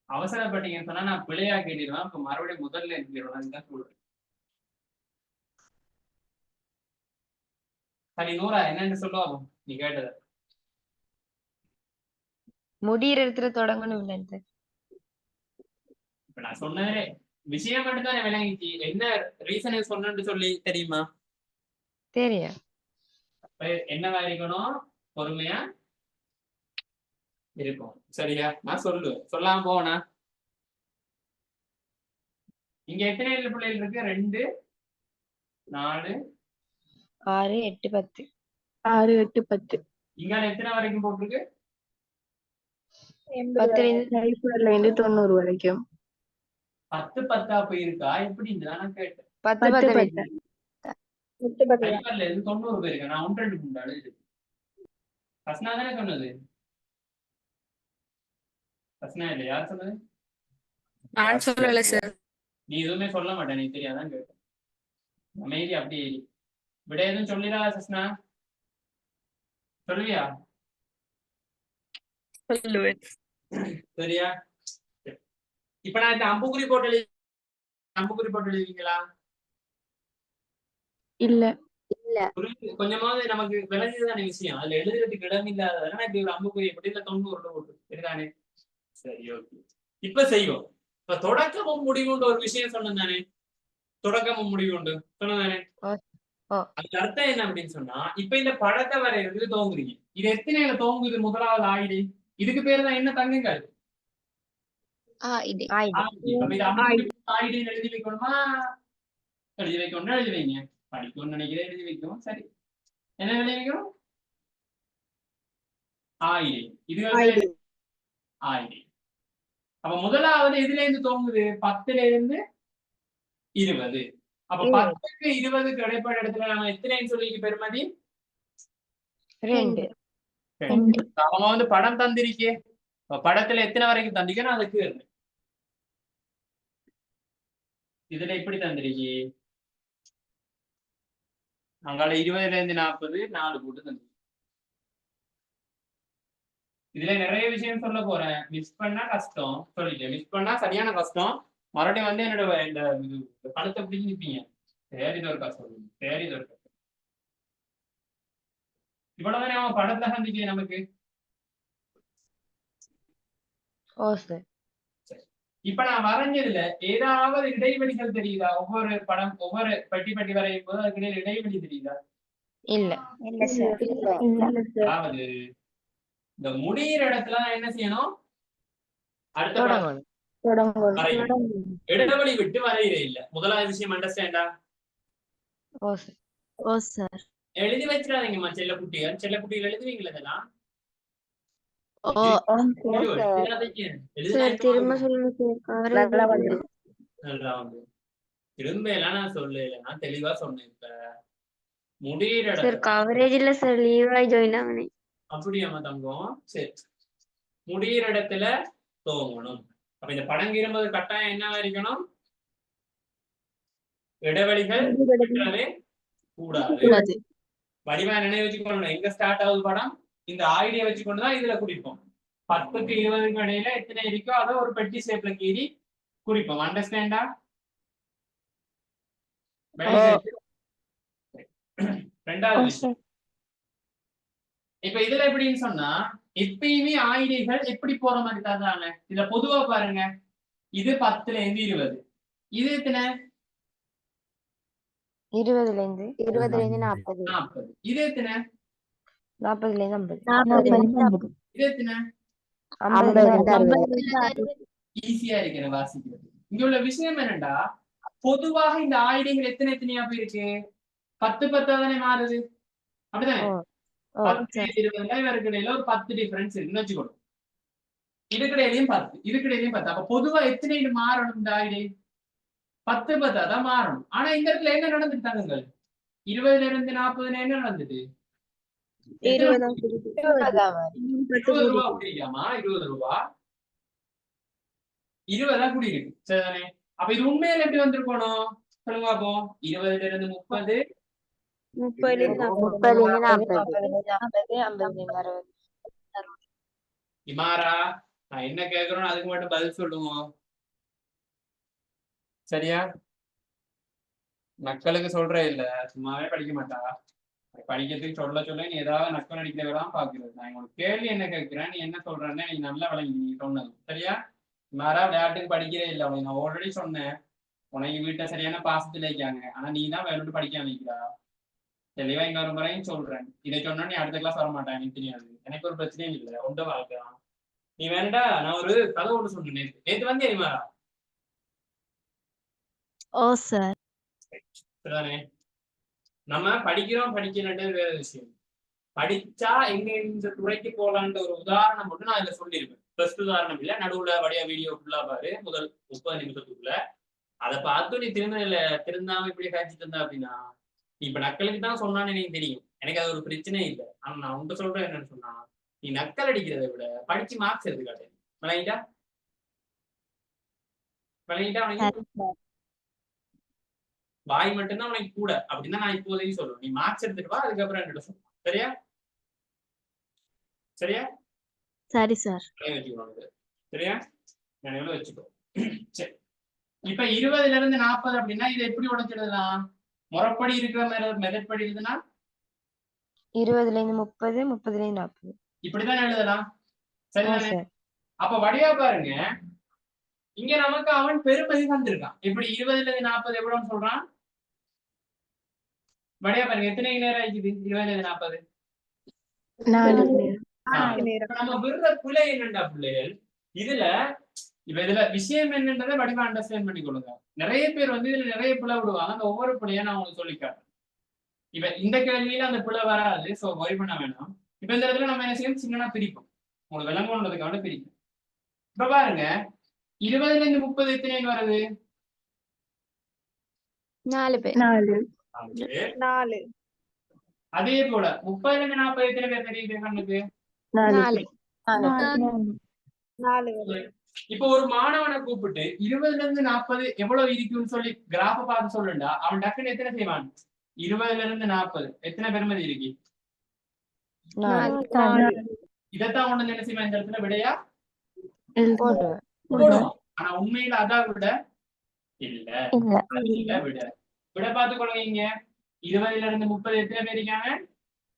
அவசரப்பட்டீங்கன்னு சொன்னா நான் பிழையா கேட்டிடுவேன். இப்ப மறுபடியும் முதல்ல எழுதிடுவேன் தான் சொல்றேன். சரி நூறா, என்னன்னு சொல்லுவாங்க நீ கேட்டத. முடியிற இடத்துல தொடங்கணும் இல்லைன்னு சார். இப்ப நான் சொன்னதே விஷயம் மட்டும் தான் விளங்கிச்சு. என்ன ரீசன் சொன்னு சொல்லி தெரியுமா? தெரியும். என்னவா இருக்கணும்? பொறுமையா இருக்கும். சரியா? நான் சொல்லுவேன். சொல்லாம போனா இங்க எத்தனை பிள்ளைகள் இருக்கு? 2, 4, 6, 8, 10. 6, 8, 10. இங்க எத்தனை வரைக்கும் போட்டிருக்கு? 80 90 வரைக்கும். 10 10 போயிருக்கா? எப்படி நான் கேட்டேன். 10 10 ஐபர்ல இருந்து 90 போயிருக்கா? நான் 1 2 குண்டாடு ஃபஸ்னா தானே சொன்னது. ஃபஸ்னா இல்ல, யார் சொன்னது? நான் சொல்லல சார். நீ எதுவுமே சொல்ல மாட்டேன், நீ தெரியாதான் கேட்டேன். அமைதி அப்படி விட எதுவும் சொல்லிடா சஸ்னா. சொல்லுவியா? சொல்லுவேன். சரியா? இப்ப நான் இந்த அம்புக்குறி போட்டு எழுதுவீங்களா? இல்ல. கொஞ்சமாவது நமக்கு விளங்குதான விஷயம். அதுல எழுதுறதுக்கு இடம் இல்லாததால இப்படி ஒரு அம்புக்குறி எப்படி 90 போட்டு சரிதானே? சரி, ஓகே. இப்ப செய்வோம். இப்ப தொடக்கமும் முடிவுண்டு ஒரு விஷயம் சொன்னேன் தானே. தொடக்கமும் முடிவுண்டு சொன்னதானே. அதுக்கு அர்த்தம் என்ன அப்படின்னு சொன்னா, இப்ப இந்த படத்தை வரையறதுக்கு தோங்குறீங்க. இது எத்தனையில தோங்குது? முதலாவது ஆயிடு. இதுக்கு பேரு தான் என்ன தங்குங்கள்? ஆயிடுன்னு எழுதி வைக்கணுமா? எழுதி வைக்கணும்னா எழுதி வைங்க. படிக்கணும்னு நினைக்கிறேன், எழுதி வைக்கும். சரி, என்ன எழுதி வைக்கணும்? ஆயிடு. இது ஆயிடு. அப்ப முதலாவது எதுல இருந்து தோங்குது? 10ல இருந்து 20. அப்ப 10க்கு 20க்கு இடைப்பட்ட இடத்துல நம்ம எத்தனைன்னு சொல்லி பெருமதி? 2. அவங்க வந்து படம் தந்திருக்கே. படத்துல எத்தனை வரைக்கும் தந்திக்கணும் அதுக்கு இதுல எப்படி தந்திருக்கி? அங்கால 20ல இருந்து 40 4 கூட்டு தந்து. இதுல நிறைய விஷயம் சொல்ல போறேன். மிஸ் பண்ணா கஷ்டம். சொல்லிட்டேன், மிஸ் பண்ணா சரியான கஷ்டம். மறுபடியும் வந்து என்னோட இந்த படத்தை பிடிச்சி நிற்பீங்க. தேரித ஒரு கஷ்டம். தேரித ஒரு கஷ்டம். இவ்வளவுதானே அவன் படத்துல சந்திக்க நமக்கு. ஓ சார். இப்ப நான் வரைஞ்சதுல ஏதாவது இடைவெளிகள் தெரியுதா? ஒவ்வொரு படம் ஒவ்வொரு பெட்டி வரையும் போது அதுக்கு இடையில இடைவெளி தெரியுதா? இல்ல. அதாவது இந்த முடியிற இடத்துல என்ன செய்யணும்? அடுத்த இடைவெளி விட்டு வரையிற இல்ல. முதலாவது விஷயம் அண்டர்ஸ்டாண்டா? ஓ சார். எழுதி வச்சிடாதீங்கம்மா செல்லக்குட்டிகள். செல்லக்குட்டிகள் எழுதுவீங்களா இதெல்லாம்? திரும்ப சொல்லுங்க. நல்லா வந்து திரும்ப எல்லாம் நான் சொல்லல, நான் தெளிவா சொன்னேன். இப்ப முடியிற சார் கவரேஜ் இல்ல சார், லீவ் ஆகி ஜாயின் ஆகணும். அப்படியாமா தங்கம்? சரி, முடியிற இடத்துல தோங்கணும். அப்ப இந்த படம் கீறும்போது கட்டாயம் என்ன இருக்கணும்? இடைவெளிகள் கூடாது. வடிவா நினைவு வச்சுக்கணும். எங்க ஸ்டார்ட் ஆகுது படம்? இந்த ஆயுடியை வச்சுக்கொண்டுதான் இதுல குறிப்போம். 10க்கு 20க்கு இடையில எத்தனை இருக்கோ அதை ஒரு பெட்டி ஷேப்ல கீறி குறிப்போம். அண்டர்ஸ்டாண்டா? ரெண்டாவது விஷயம், இப்ப இதுல எப்படின்னு சொன்னா எப்பயுமே ஆயுடிகள் எப்படி போற மாதிரி தர்றாங்க. இதுல பொதுவா பாருங்க, இது 10ல இருந்து 20, இது எத்தனை 20ல இருந்து 40 இது எத்தனை 40ல இருந்து 40 இது எத்தனை 50ல இருந்து 60. ஈஸியா இருக்கிற வாசிக்கிறது. இங்க உள்ள விஷயம் என்னன்னா, பொதுவாக இந்த ஆயுதங்கள் எத்தனையா போயிருக்கு, 10 தானே மாறுது, அப்படிதானே? 10 20 இவருக்கு இடையில ஒரு 10 டிஃபரன்ஸ் இருக்குன்னு வச்சுக்கணும். இதுக்கிடையிலையும் 10, இதுக்கிடையிலையும் 10. அப்ப பொதுவா எத்தனை மாறணும் இந்த ஆயுதை? 10 தான் மாறணும். ஆனா இந்த இடத்துல என்ன நடந்துட்டாங்க, 20ல இருந்து 40 என்ன நடந்தது? 20 ரூபா குடிக்காமா, 20 ரூபா 20 கூடி இருக்கு, சரிதானே? அப்ப இது உண்மையில எப்படி வந்திருக்கணும் சொல்லுங்க பாப்போம். 20ல இருந்து 30, 30ல இருந்து 40. இமாரா நான் என்ன கேக்குறோம் அதுக்கு மட்டும் பதில் சொல்லுவோம், சரியா? நக்கலுக்கு சொல்றே இல்ல, சும்மாவே படிக்க மாட்டா. படிக்கிறதுக்கு சொல்ல நீ ஏதாவது நக்கல் அடிக்கிறதான் பாக்குறது. நான் உங்களுக்கு கேள்வி என்ன கேட்கிறேன், நீ என்ன சொல்றேன்னு நீ நல்லா விளங்கி நீ சொன்னது, சரியா? இமாரா விளையாட்டுக்கு படிக்கிறே இல்லை, உனக்கு நான் ஆல்ரெடி சொன்னேன். உனக்கு வீட்டை சரியான பாசத்துல இருக்காங்க, ஆனா நீ தான் வேணுட்டு படிக்க நினைக்கிறா. தெளிவா இன்னொரு முறையும் சொல்றேன், இதை சொன்னா நீ அடுத்த கிளாஸ் வர மாட்டேன், எனக்கு தெரியாது. எனக்கு ஒரு பிரச்சனையும் இல்லை, உண்ட வாழ்க்கை தான். நீ வேண்டா, நான் ஒரு கதை ஒன்று சொன்னேன் நேற்று வந்து இமாரா. ஓ சார். சரிதானே? நம்ம படிக்கிறது வேற விஷயம். படிச்சா எங்க இந்த துறைக்கு போலான்ற ஒரு உதாரணம் மட்டும் நான் இதுல சொல்லியிருப்பேன். ஃபர்ஸ்ட் உதாரணம் இல்ல, நடுவுல வழியா வீடியோ ஃபுல்லா பாரு, முதல் 30 நிமிஷத்துக்குள்ள அதை பார்த்து நீ திருந்தாம இப்படி காய்ச்சிட்டு இருந்தா அப்படின்னா, இப்ப நக்கலுக்கு தான் சொன்னான்னு எனக்கு தெரியும், எனக்கு அது ஒரு பிரச்சனை இல்லை. ஆனா நான் உங்க சொல்றேன் என்னன்னு சொன்னா, நீ நக்கல் அடிக்கிறதை விட படிச்சு மார்க்ஸ் எடுத்துக்காட்டு. விளங்கிட்டா வாய் மட்டும்தான் உனக்கு கூட அப்படின்னா நான் இப்போதைக்கு சொல்லுவேன். நீ மார்க்ஸ் எடுத்துட்டு வா, அதுக்கப்புறம் என்கிட்ட சொல்லுவேன், சரியா? சரியா? சரி சார். வச்சுக்கணும், சரியா? நினைவுல வச்சுக்கோ. சரி, இப்ப 20ல இருந்து 40 அப்படின்னா இதை எப்படி உடைச்சிடலாம்? முறைப்படி இருக்கிற மெத்தட் படி எழுதுனா 20ல இருந்து 30, 30ல இருந்து 40 இப்படிதான் எழுதலாம், சரிதானே? அப்ப வடிவா பாருங்க, இங்க நமக்கு அவன் பெருமதி தந்திருக்கான். இப்படி 20ல இருந்து 40 எவ்வளவுன்னு சொல்றான். வடிவா பாருங்க, எத்தனை நேரம் ஆயிடுது 20ல இருந்து 40? 4. நம்ம விடுற பிள்ளை என்னண்டா பிள்ளைகள், இதுல விஷயம் என்னன்றதை வடிவா அண்டர்ஸ்டாண்ட் பண்ணி கொடுங்க. நிறைய பேர் வந்து இதுல நிறைய பிள்ளை விடுவாங்க, அந்த ஒவ்வொரு பிள்ளையா நான் உங்களுக்கு சொல்லிக்காட்டேன். இப்ப இந்த கேள்வியில அந்த பிள்ளை வராது, சோ ஒரி பண்ண வேணாம். இப்ப இந்த இடத்துல நம்ம என்ன செய்யணும், சின்னனா பிரிப்போம், உங்களுக்கு விளங்குன்றதுக்காக பிரிப்போம். இப்ப பாருங்க, 20ல இருந்து 30 எத்தனை வருது? 4 பேர். 4. அதே போல 30ல இருந்து 40 எத்தனை பேர் தெரியுது கண்ணுக்கு? 4. இப்ப ஒரு மாணவனை கூப்பிட்டு 20ல இருந்து 40 எவ்வளவு இருக்குன்னு சொல்லி கிராஃப பார்த்து சொல்லுண்டா, அவன் டக்குன்னு எத்தனை செய்வான்? 20ல இருந்து 40 எத்தனை பெருமதி இருக்கு? 4. இதைத்தான் கொண்டு என்ன செய்வான் இந்த இடத்துல விடையா போடுவேன். போடுவான். ஆனா உண்மையில அதான் விட இல்ல, விட விட பார்த்து கொள்ளுங்க. 20ல இருந்து 30 எத்தனை பேர் இருக்காங்க?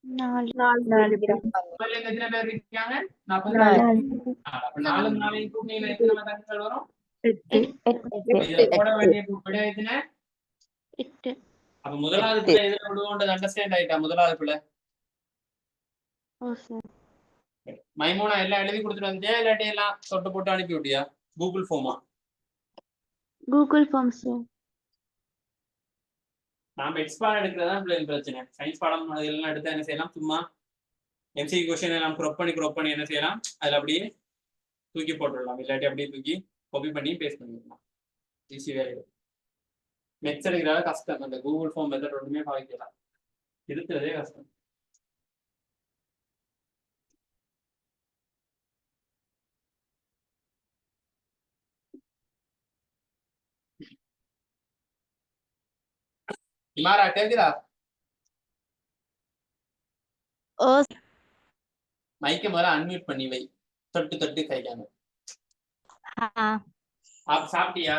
4 பேர். 30ல இருந்து எத்தனை பேர் இருக்காங்க? 40. அப்ப 4 4 கூட்டினீங்க எத்தனை தகவல் வரும்? 8. போட வேண்டிய விட எத்தனை? 8. அப்ப முதலாவது பிள்ளை எதுல விடுவோன்றது அண்டர்ஸ்டாண்ட் ஆயிட்டா? முதலாவது பிள்ளை ஓ சார். மைமூனா எல்லாம் எழுதி கொடுத்துட்டு வந்தியா, இல்லாட்டி எல்லாம் தொட்டு போட்டு அனுப்பி விட்டியா? கூகுள் ஃபார்மா? Google form sir. நாம எக்ஸ்பார்ட் எடுக்கிறதா பிள்ளைகள் பிரச்சனை. சயின்ஸ் பாடம் அதெல்லாம் எடுத்தா என்ன செய்யலாம், சும்மா எம்சி கொஸ்டின் எல்லாம் க்ராப் பண்ணி என்ன செய்யலாம், அதுல அப்படியே தூக்கி போட்டுடலாம், இல்லாட்டி அப்படியே தூக்கி காப்பி பண்ணி பேஸ்ட் பண்ணிடலாம். ஈஸி வேலை. மெட்ஸ் எடுக்கிறதா கஷ்டம், அந்த கூகுள் ஃபார்ம் மெத்தட் ஒன்றுமே பாதிக்கலாம், இருக்கிறதே கஷ்டம். இமாரா கேக்குதா? ஓ மைக்க முதல்ல அன்மியூட் பண்ணி வை. தொட்டு தொட்டு கைக்காம. சாப்பிட்டியா?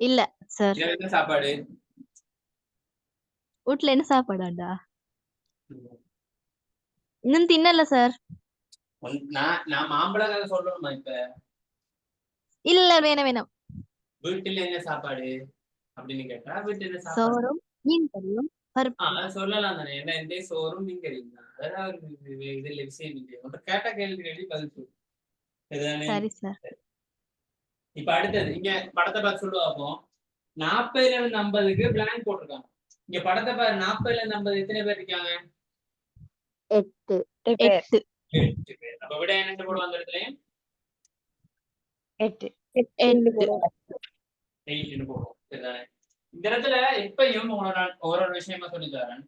இல்ல சார். இரவு என்ன சாப்பாடு? வீட்ல என்ன சாப்பாடாண்டா? இன்னும் தின்னல சார். நான் மாம்பழ கதை சொல்லணுமா இப்ப? இல்ல வேணாம். வீட்டுல என்ன சாப்பாடு அப்படின்னு கேட்டா வீட்டுல என்ன சாப்பாடு? சோறும் மீன் கறியும் பருப்பு. சொல்லலாம் தானே. என்ன எந்த சோறும் மீன் கறியும் தான். அதெல்லாம் இதுல விஷயம் இல்லை. கேட்ட கேள்வி பதில் சொல்லு. சரி சார். இப்ப அடுத்தது இங்க படத்தை பார்த்து சொல்லுவாப்போ 40ல இருந்து 50க்கு பிளாங்க் போட்டிருக்காங்க. இங்க படத்தை பாரு. 40ல இருந்து 50 எத்தனை பேர் இருக்காங்க? 8 8 பேர். அப்ப விட என்ன போடுவோம் அந்த இடத்துல? 8 போடுவோம். சரிதானே? இந்த இடத்துல எப்பயும் உங்களோட ஒரு விஷயமா சொல்லி தரேன்.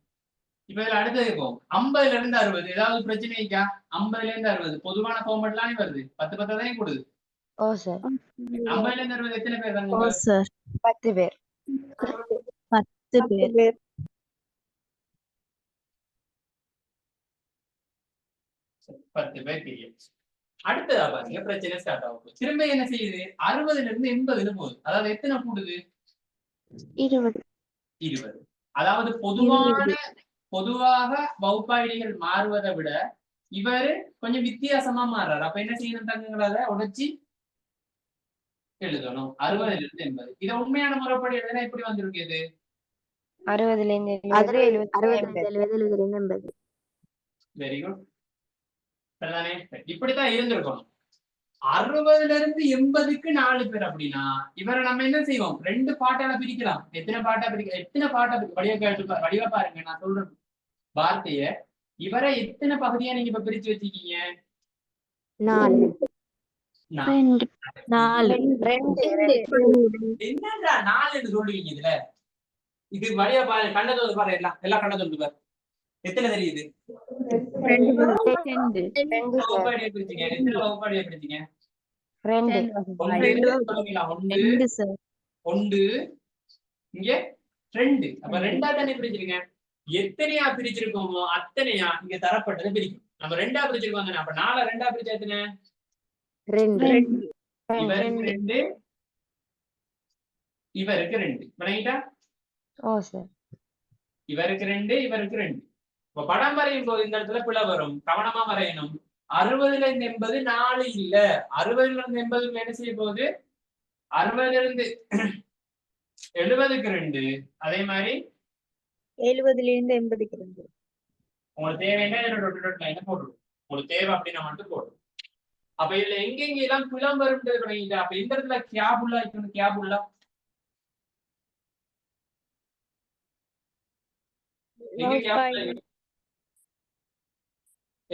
இப்ப இதுல அடுத்தது இருக்கும் 50ல இருந்து 60. ஏதாவது பிரச்சனை இருக்கா? 50ல இருந்து 60 பொதுவான ஃபார்மட்லாம் வருது. 10 தானே கொடுது. ஓ சார். 50ல இருந்து 60 எத்தனை பேர் தாங்க? ஓ சார். 10 பேர். 10 பேர். 10 பேர் பீரியட். அடுத்ததா பாருங்க பிரச்சனை ஸ்டார்ட் ஆகும். திரும்ப என்ன செய்யுது? 60ல இருந்து 80ன்னு போகுது. அதாவது எத்தனை கூடுது? 20. அதாவது பொதுவாக வகுப்பாடிகள் மாறுவதை விட இவரு கொஞ்சம் வித்தியாசமா மாறுறாரு. அப்ப என்ன செய்யணும் தங்கங்கள உடைச்சி எழுதணும். 60ல இருந்து 80. இத உண்மையான முறைப்படி எழுதுனா எப்படி வந்திருக்கு? 60ல இருந்து 70. Very good. சரிதானே? இப்படித்தான் இருந்திருக்கணும். 60ல இருந்து 80க்கு 4 பேர் அப்படின்னா இவரை நம்ம என்ன செய்வோம்? 2 பாட்டால பிரிக்கலாம். எத்தனை பாட்டா வடிவா பாருங்க. நான் சொல்றேன் வார்த்தைய. இவரை எத்தனை பகுதியா நீங்க இப்ப பிரிச்சு வச்சிருக்கீங்க? 4. என்னடா 4 சொல்லுவீங்க இதுல? இது வடிவா பாரு. கண்ணதோடு பாரு. எல்லாம் கண்ணதோடு பாரு. எத்தனை தெரியுது? 2 வகுப்பாடியை பிரிச்சீங்க. எத்தனை வகுப்பாடியை பிரிச்சீங்க? 2. 1 இங்க 2. அப்ப 2ஆ தானே பிரிச்சிருங்க. எத்தனையா பிரிச்சிருக்கோமோ அத்தனையா இங்க தரப்பட்டதை பிரிக்கும். நம்ம 2ஆ பிரிச்சிருக்கோம் தானே. அப்ப 4 2ஆ பிரிச்சா எத்தனை? 2. இவருக்கு 2 இவருக்கு 2. பண்ணிட்டா? ஓ சார். இவருக்கு 2 இவருக்கு 2. இப்ப படம் வரையும் போது இந்த இடத்துல பிழை வரும். கவனமா வரையணும். 60ல இருந்து 80 4 இல்ல. 60ல இருந்து 80 என்ன செய்ய போகுது? 60ல இருந்து 70க்கு 2. அதே மாதிரி 70ல இருந்து 80க்கு 2. உங்களுக்கு தேவைன்னா லைனை போட்டுடும். உங்களுக்கு தேவை அப்படின்னா மட்டும் போடும். அப்ப இதுல எங்கெங்க எல்லாம் பிளம் வரும்ன்றது பண்ணிக்கிட்டா. அப்ப இந்த இடத்துல கேபுல்லா இருக்கணும். கேபுல்லா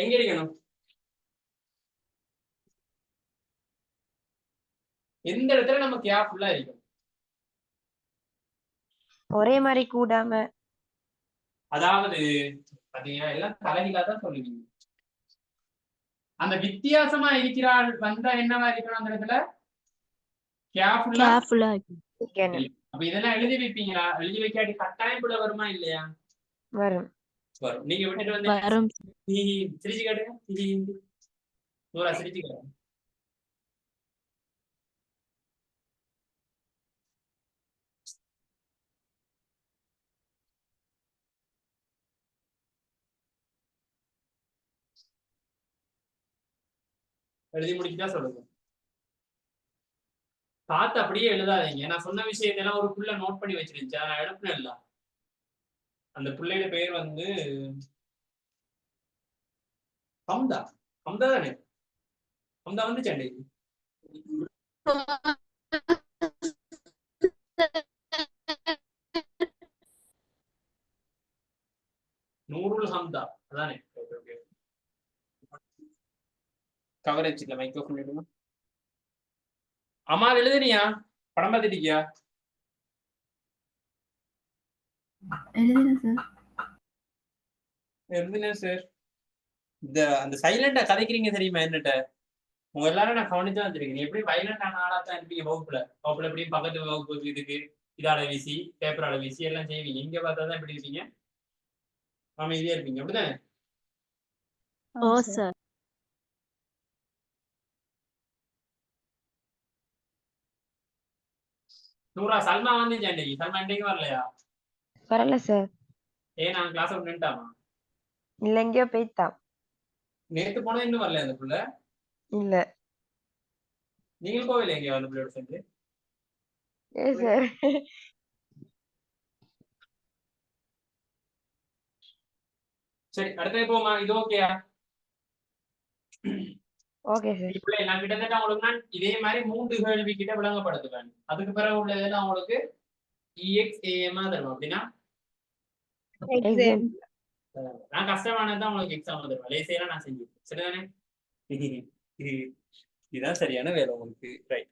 எங்க இருக்கணும்? எந்த இடத்துல நம்ம கேபுல்லா இருக்கணும்? ஒரே மாதிரி கூடாம. அதாவது பாத்தீங்கன்னா எல்லாம் தலைகீழா தான் சொல்லுவீங்க. அந்த வித்தியாசமா இருக்கிறாள் வந்தா என்னவா இருக்கணும்? அந்த இடத்துல கேர்ஃபுல்லா. அப்ப இதெல்லாம் எழுதி வைப்பீங்களா? எழுதி வைக்காட்டி கட்டாயம் கூட வருமா இல்லையா? வரும். நீங்க விட்டுட்டு வந்து சிரிச்சு காட்டுங்க. சிரிச்சு காட்டுங்க. எழுதி முடிச்சுட்டா சொல்லுங்க. பார்த்து அப்படியே எழுதாதீங்க. நான் சொன்ன விஷயத்தெல்லாம் ஒரு புள்ள நோட் பண்ணி வச்சிருந்துச்சு. நான் எழுப்புனேன் இல்ல. அந்த பிள்ளையோட பேர் வந்து ஹம்தா. ஹம்தா தானே? ஹம்தா வந்து சண்டை நூருல் ஹம்தா அதானே? கவரேஜ் இல்ல. மைக்ரோஃபோன் எடுங்க. அம்மா எழுதுனியா? படம் பார்த்துட்டியா? எழுதுனேன் சார். அந்த சைலண்டா கதைக்கிறீங்க தெரியுமா என்னட்ட? உங்க எல்லாரும் நான் கவனிச்சா வந்திருக்கேன். எப்படி வைலண்டான ஆளா தான் இருப்பீங்க வகுப்புல எப்படியும் பக்கத்து வகுப்பு இதுக்கு இதால வீசி பேப்பரால வீசி எல்லாம் செய்வீங்க. இங்க பார்த்தா தான் எப்படி இருப்பீங்க? அமைதியா இருப்பீங்க. அப்படிதானே? ஓ சார். நூறா சல்மா வந்து இன்னைக்கு சல்மா இன்னைக்கு வரலையா? வரல சார். ஏன் நான் கிளாஸ் நின்ட்டாமா? இல்ல எங்கேயோ போய்த்தான். நேத்து போனது இன்னும் வரலையா அந்த புள்ள? இல்ல. நீங்களும் போகல எங்கேயா அந்த பிள்ளையோட சேர்ந்து? ஏ சார். சரி அடுத்தது போமா, இது ஓகேயா? Okay sir. இப்ப நான் கிட்டத்தட்ட உங்களுக்கு நான் இதே மாதிரி 3 கேள்வி கிட்ட விளங்கப்படுத்துவேன். அதுக்கு பிறகு உள்ளதெல்லாம் உங்களுக்கு EXAM தருவோம். அப்படின்னா எக்ஸாம். நான் கஷ்டமானதான் உங்களுக்கு எக்ஸாம் தருவேன். லேசையெல்லாம் நான் செஞ்சுருக்கேன். சரிதானே? இதுதான் சரியான வேலை உங்களுக்கு. ரைட்.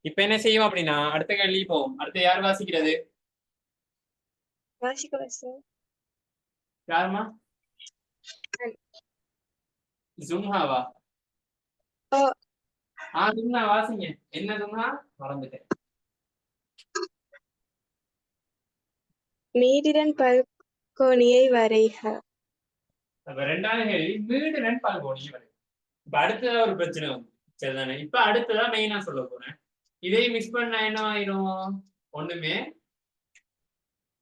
இப்ப என்ன செய்வோம் அப்படின்னா அடுத்த கேள்வி போவோம். அடுத்து யார் வாசிக்கிறது? வாசிக்கலாம் சார். யாருமா? ஜும்ஹாவா? ஓ. ஜும்ஹா வாசிங்க. என்ன ஜும்ஹா? மறந்துட்டேன். மீடிடன் பல்கோணியை வரைக. அப்ப 2வது கேள்வி மீடிடன் பல்கோணியை வரைக. இப்ப அடுத்ததா ஒரு பிரச்சனை வந்து சரிதானே? இப்ப அடுத்ததா மெயினா சொல்ல போறேன். இதை மிஸ் பண்ண என்ன ஆயிரும்? ஒண்ணுமே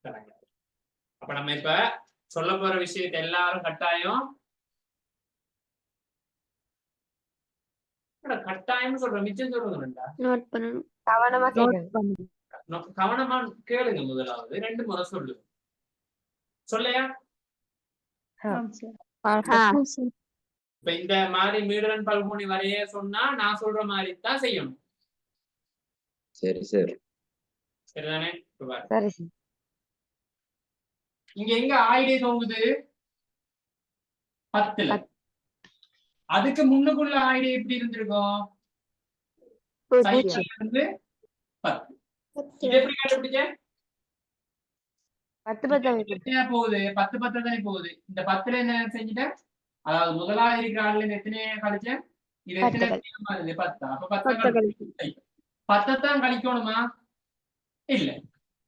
கலங்காது. அப்ப நம்ம இப்ப சொல்ல போற விஷயத்தை எல்லாரும் கட்டாயம் கட்டாயம் சொல்ற மிச்சம் சொல்றதுண்டா நோட் பண்ணணும். கவனமா கேட்கணும். கவனமா கேளுங்க. முதலாவது 2 முறை சொல்லு. சொல்லையா? இப்ப இந்த மாதிரி மீடுடன் பல்கோணி வரைய சொன்னா நான் சொல்ற மாதிரி தான் செய்யணும். சரி சார். சரிதானே? சரி சார். இங்க எங்க ஆயிடே தோங்குது? 10ல. அதுக்கு முன்னுக்குள்ள ஆயிடே எப்படி இருந்திருக்கும்? சைக்கிள் இருந்து 10. இது எப்படி கண்டுபிடிச்ச? 10 போகுது 10 தானே போகுது. இந்த 10ல என்ன செஞ்சுட்டேன்? அதாவது முதலாவது இருக்கிற ஆளுல இருந்து எத்தனையே கழிச்சேன்? இது எத்தனை 10. அப்ப 10 தான் கழிக்கணுமா? இல்ல.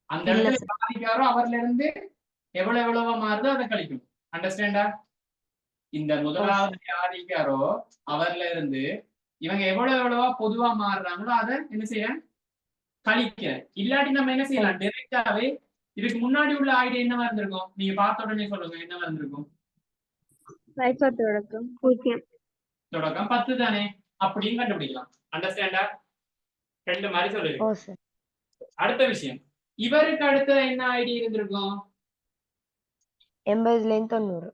அந்த இடத்துல கழிக்காரோ அவர்ல இருந்து எவ்வளவா மாறுதோ அதை கழிக்கணும். அண்டர்ஸ்டாண்டா? இந்த முதலாவது யாரிக்காரோ அவர்ல இருந்து இவங்க எவ்வளவா பொதுவா மாறுறாங்களோ அதை என்ன செய்யறேன்? கழிக்கிறேன். இல்லாட்டி நம்ம என்ன செய்யலாம்? டைரக்டாவே இதுக்கு முன்னாடி உள்ள ஐடியா என்னவா இருந்திருக்கும்? நீங்க பார்த்த உடனே சொல்லுங்க என்னவா இருந்திருக்கும்? தொடக்கம் 10 தானே? அப்படின்னு கண்டுபிடிக்கலாம். அண்டர்ஸ்டாண்டா? 2 மாதிரி சொல்லிருக்கோம். அடுத்த விஷயம், இவருக்கு அடுத்த என்ன ஐடி இருந்திருக்கும்? 80ல இருந்து 90.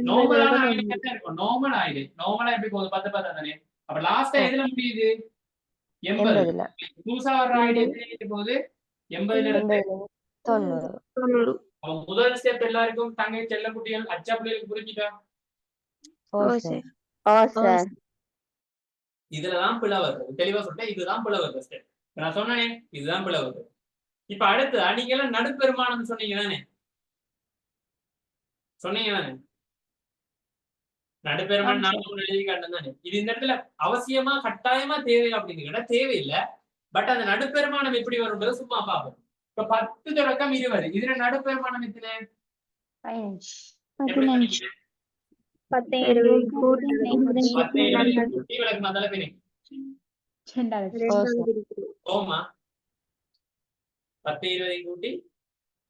நார்மலான ஐடி தான் இருக்கும். Normal ID. நார்மலா எப்படி போகுது? 10 தானே? அப்ப லாஸ்டா எதுல முடியுது? 80ல. புதுசா வர்ற ஐடி எப்படி போகுது? 80ல இருந்து 90. முதல் ஸ்டெப் எல்லாருக்கும் தங்கை செல்ல குட்டிகள் அச்சா பிள்ளைகளுக்கு புரிஞ்சுட்டா? இதுலதான் பிழை வருது. தெளிவா சொல்லிட்டேன். இதுதான் பிழை வருது ஸ்டெப். நான் சொன்னேன் இதுதான் பிழை வருது. இப்ப அடுத்து நீங்க எல்லாம் நடுப்பெருமானம் சொன்னீங்க தானே? சொன்னீங்க தானே? நடுப்பெருமான் நான் எழுதி காட்டும் தானே? இது இந்த இடத்துல அவசியமா கட்டாயமா தேவை அப்படின்னு கேட்டா தேவையில்லை. பட் அந்த நடுப்பெருமானம் எப்படி வரும்ன்றது சும்மா பார்ப்போம். இப்ப 10 தொடக்கம் 20. இதுல நடுப்பெருமானம் எத்தனை? 15. 10 20 கூட்டி விளக்கு மதல பிரி ஓமா 10 20 கூட்டி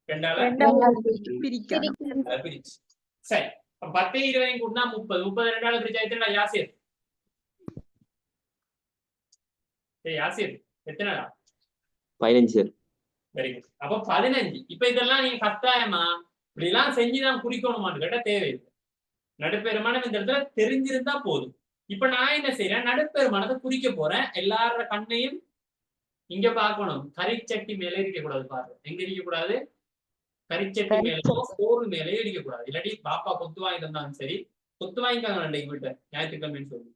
2 பிரிச்சு. சரி, 10 20 கூட்டினா 30. 30 2 பிரிச்சா எத்தனை? யாசிர் யாசிர் எத்தனைடா? 15 சார். Very good. அப்ப 15. இப்ப இதெல்லாம் நீங்க கட்டாயமா இப்படி எல்லாம் செஞ்சுதான் குறிக்கணுமான்னு கேட்டா தேவையில்லை. நடுப்பெருமானம் இந்த இடத்துல தெரிஞ்சிருந்தா போதும். இப்ப நான் என்ன செய்யறேன்? நடுப்பெருமானத்தை குறிக்க போறேன். எல்லாரோட கண்ணையும் இங்க பார்க்கணும். கரிச்சட்டி மேலே இருக்க கூடாது. பாரு, எங்க இருக்க கூடாது? கரிச்சட்டி மேலோ சோறு மேலேயே இருக்க கூடாது. இல்லாட்டி பாப்பா கொத்து வாங்கி தந்தாலும் சரி, கொத்து வாங்கிக்காங்க அன்றைக்கு வீட்டை ஞாயிற்றுக்கிழமைன்னு சொல்லி.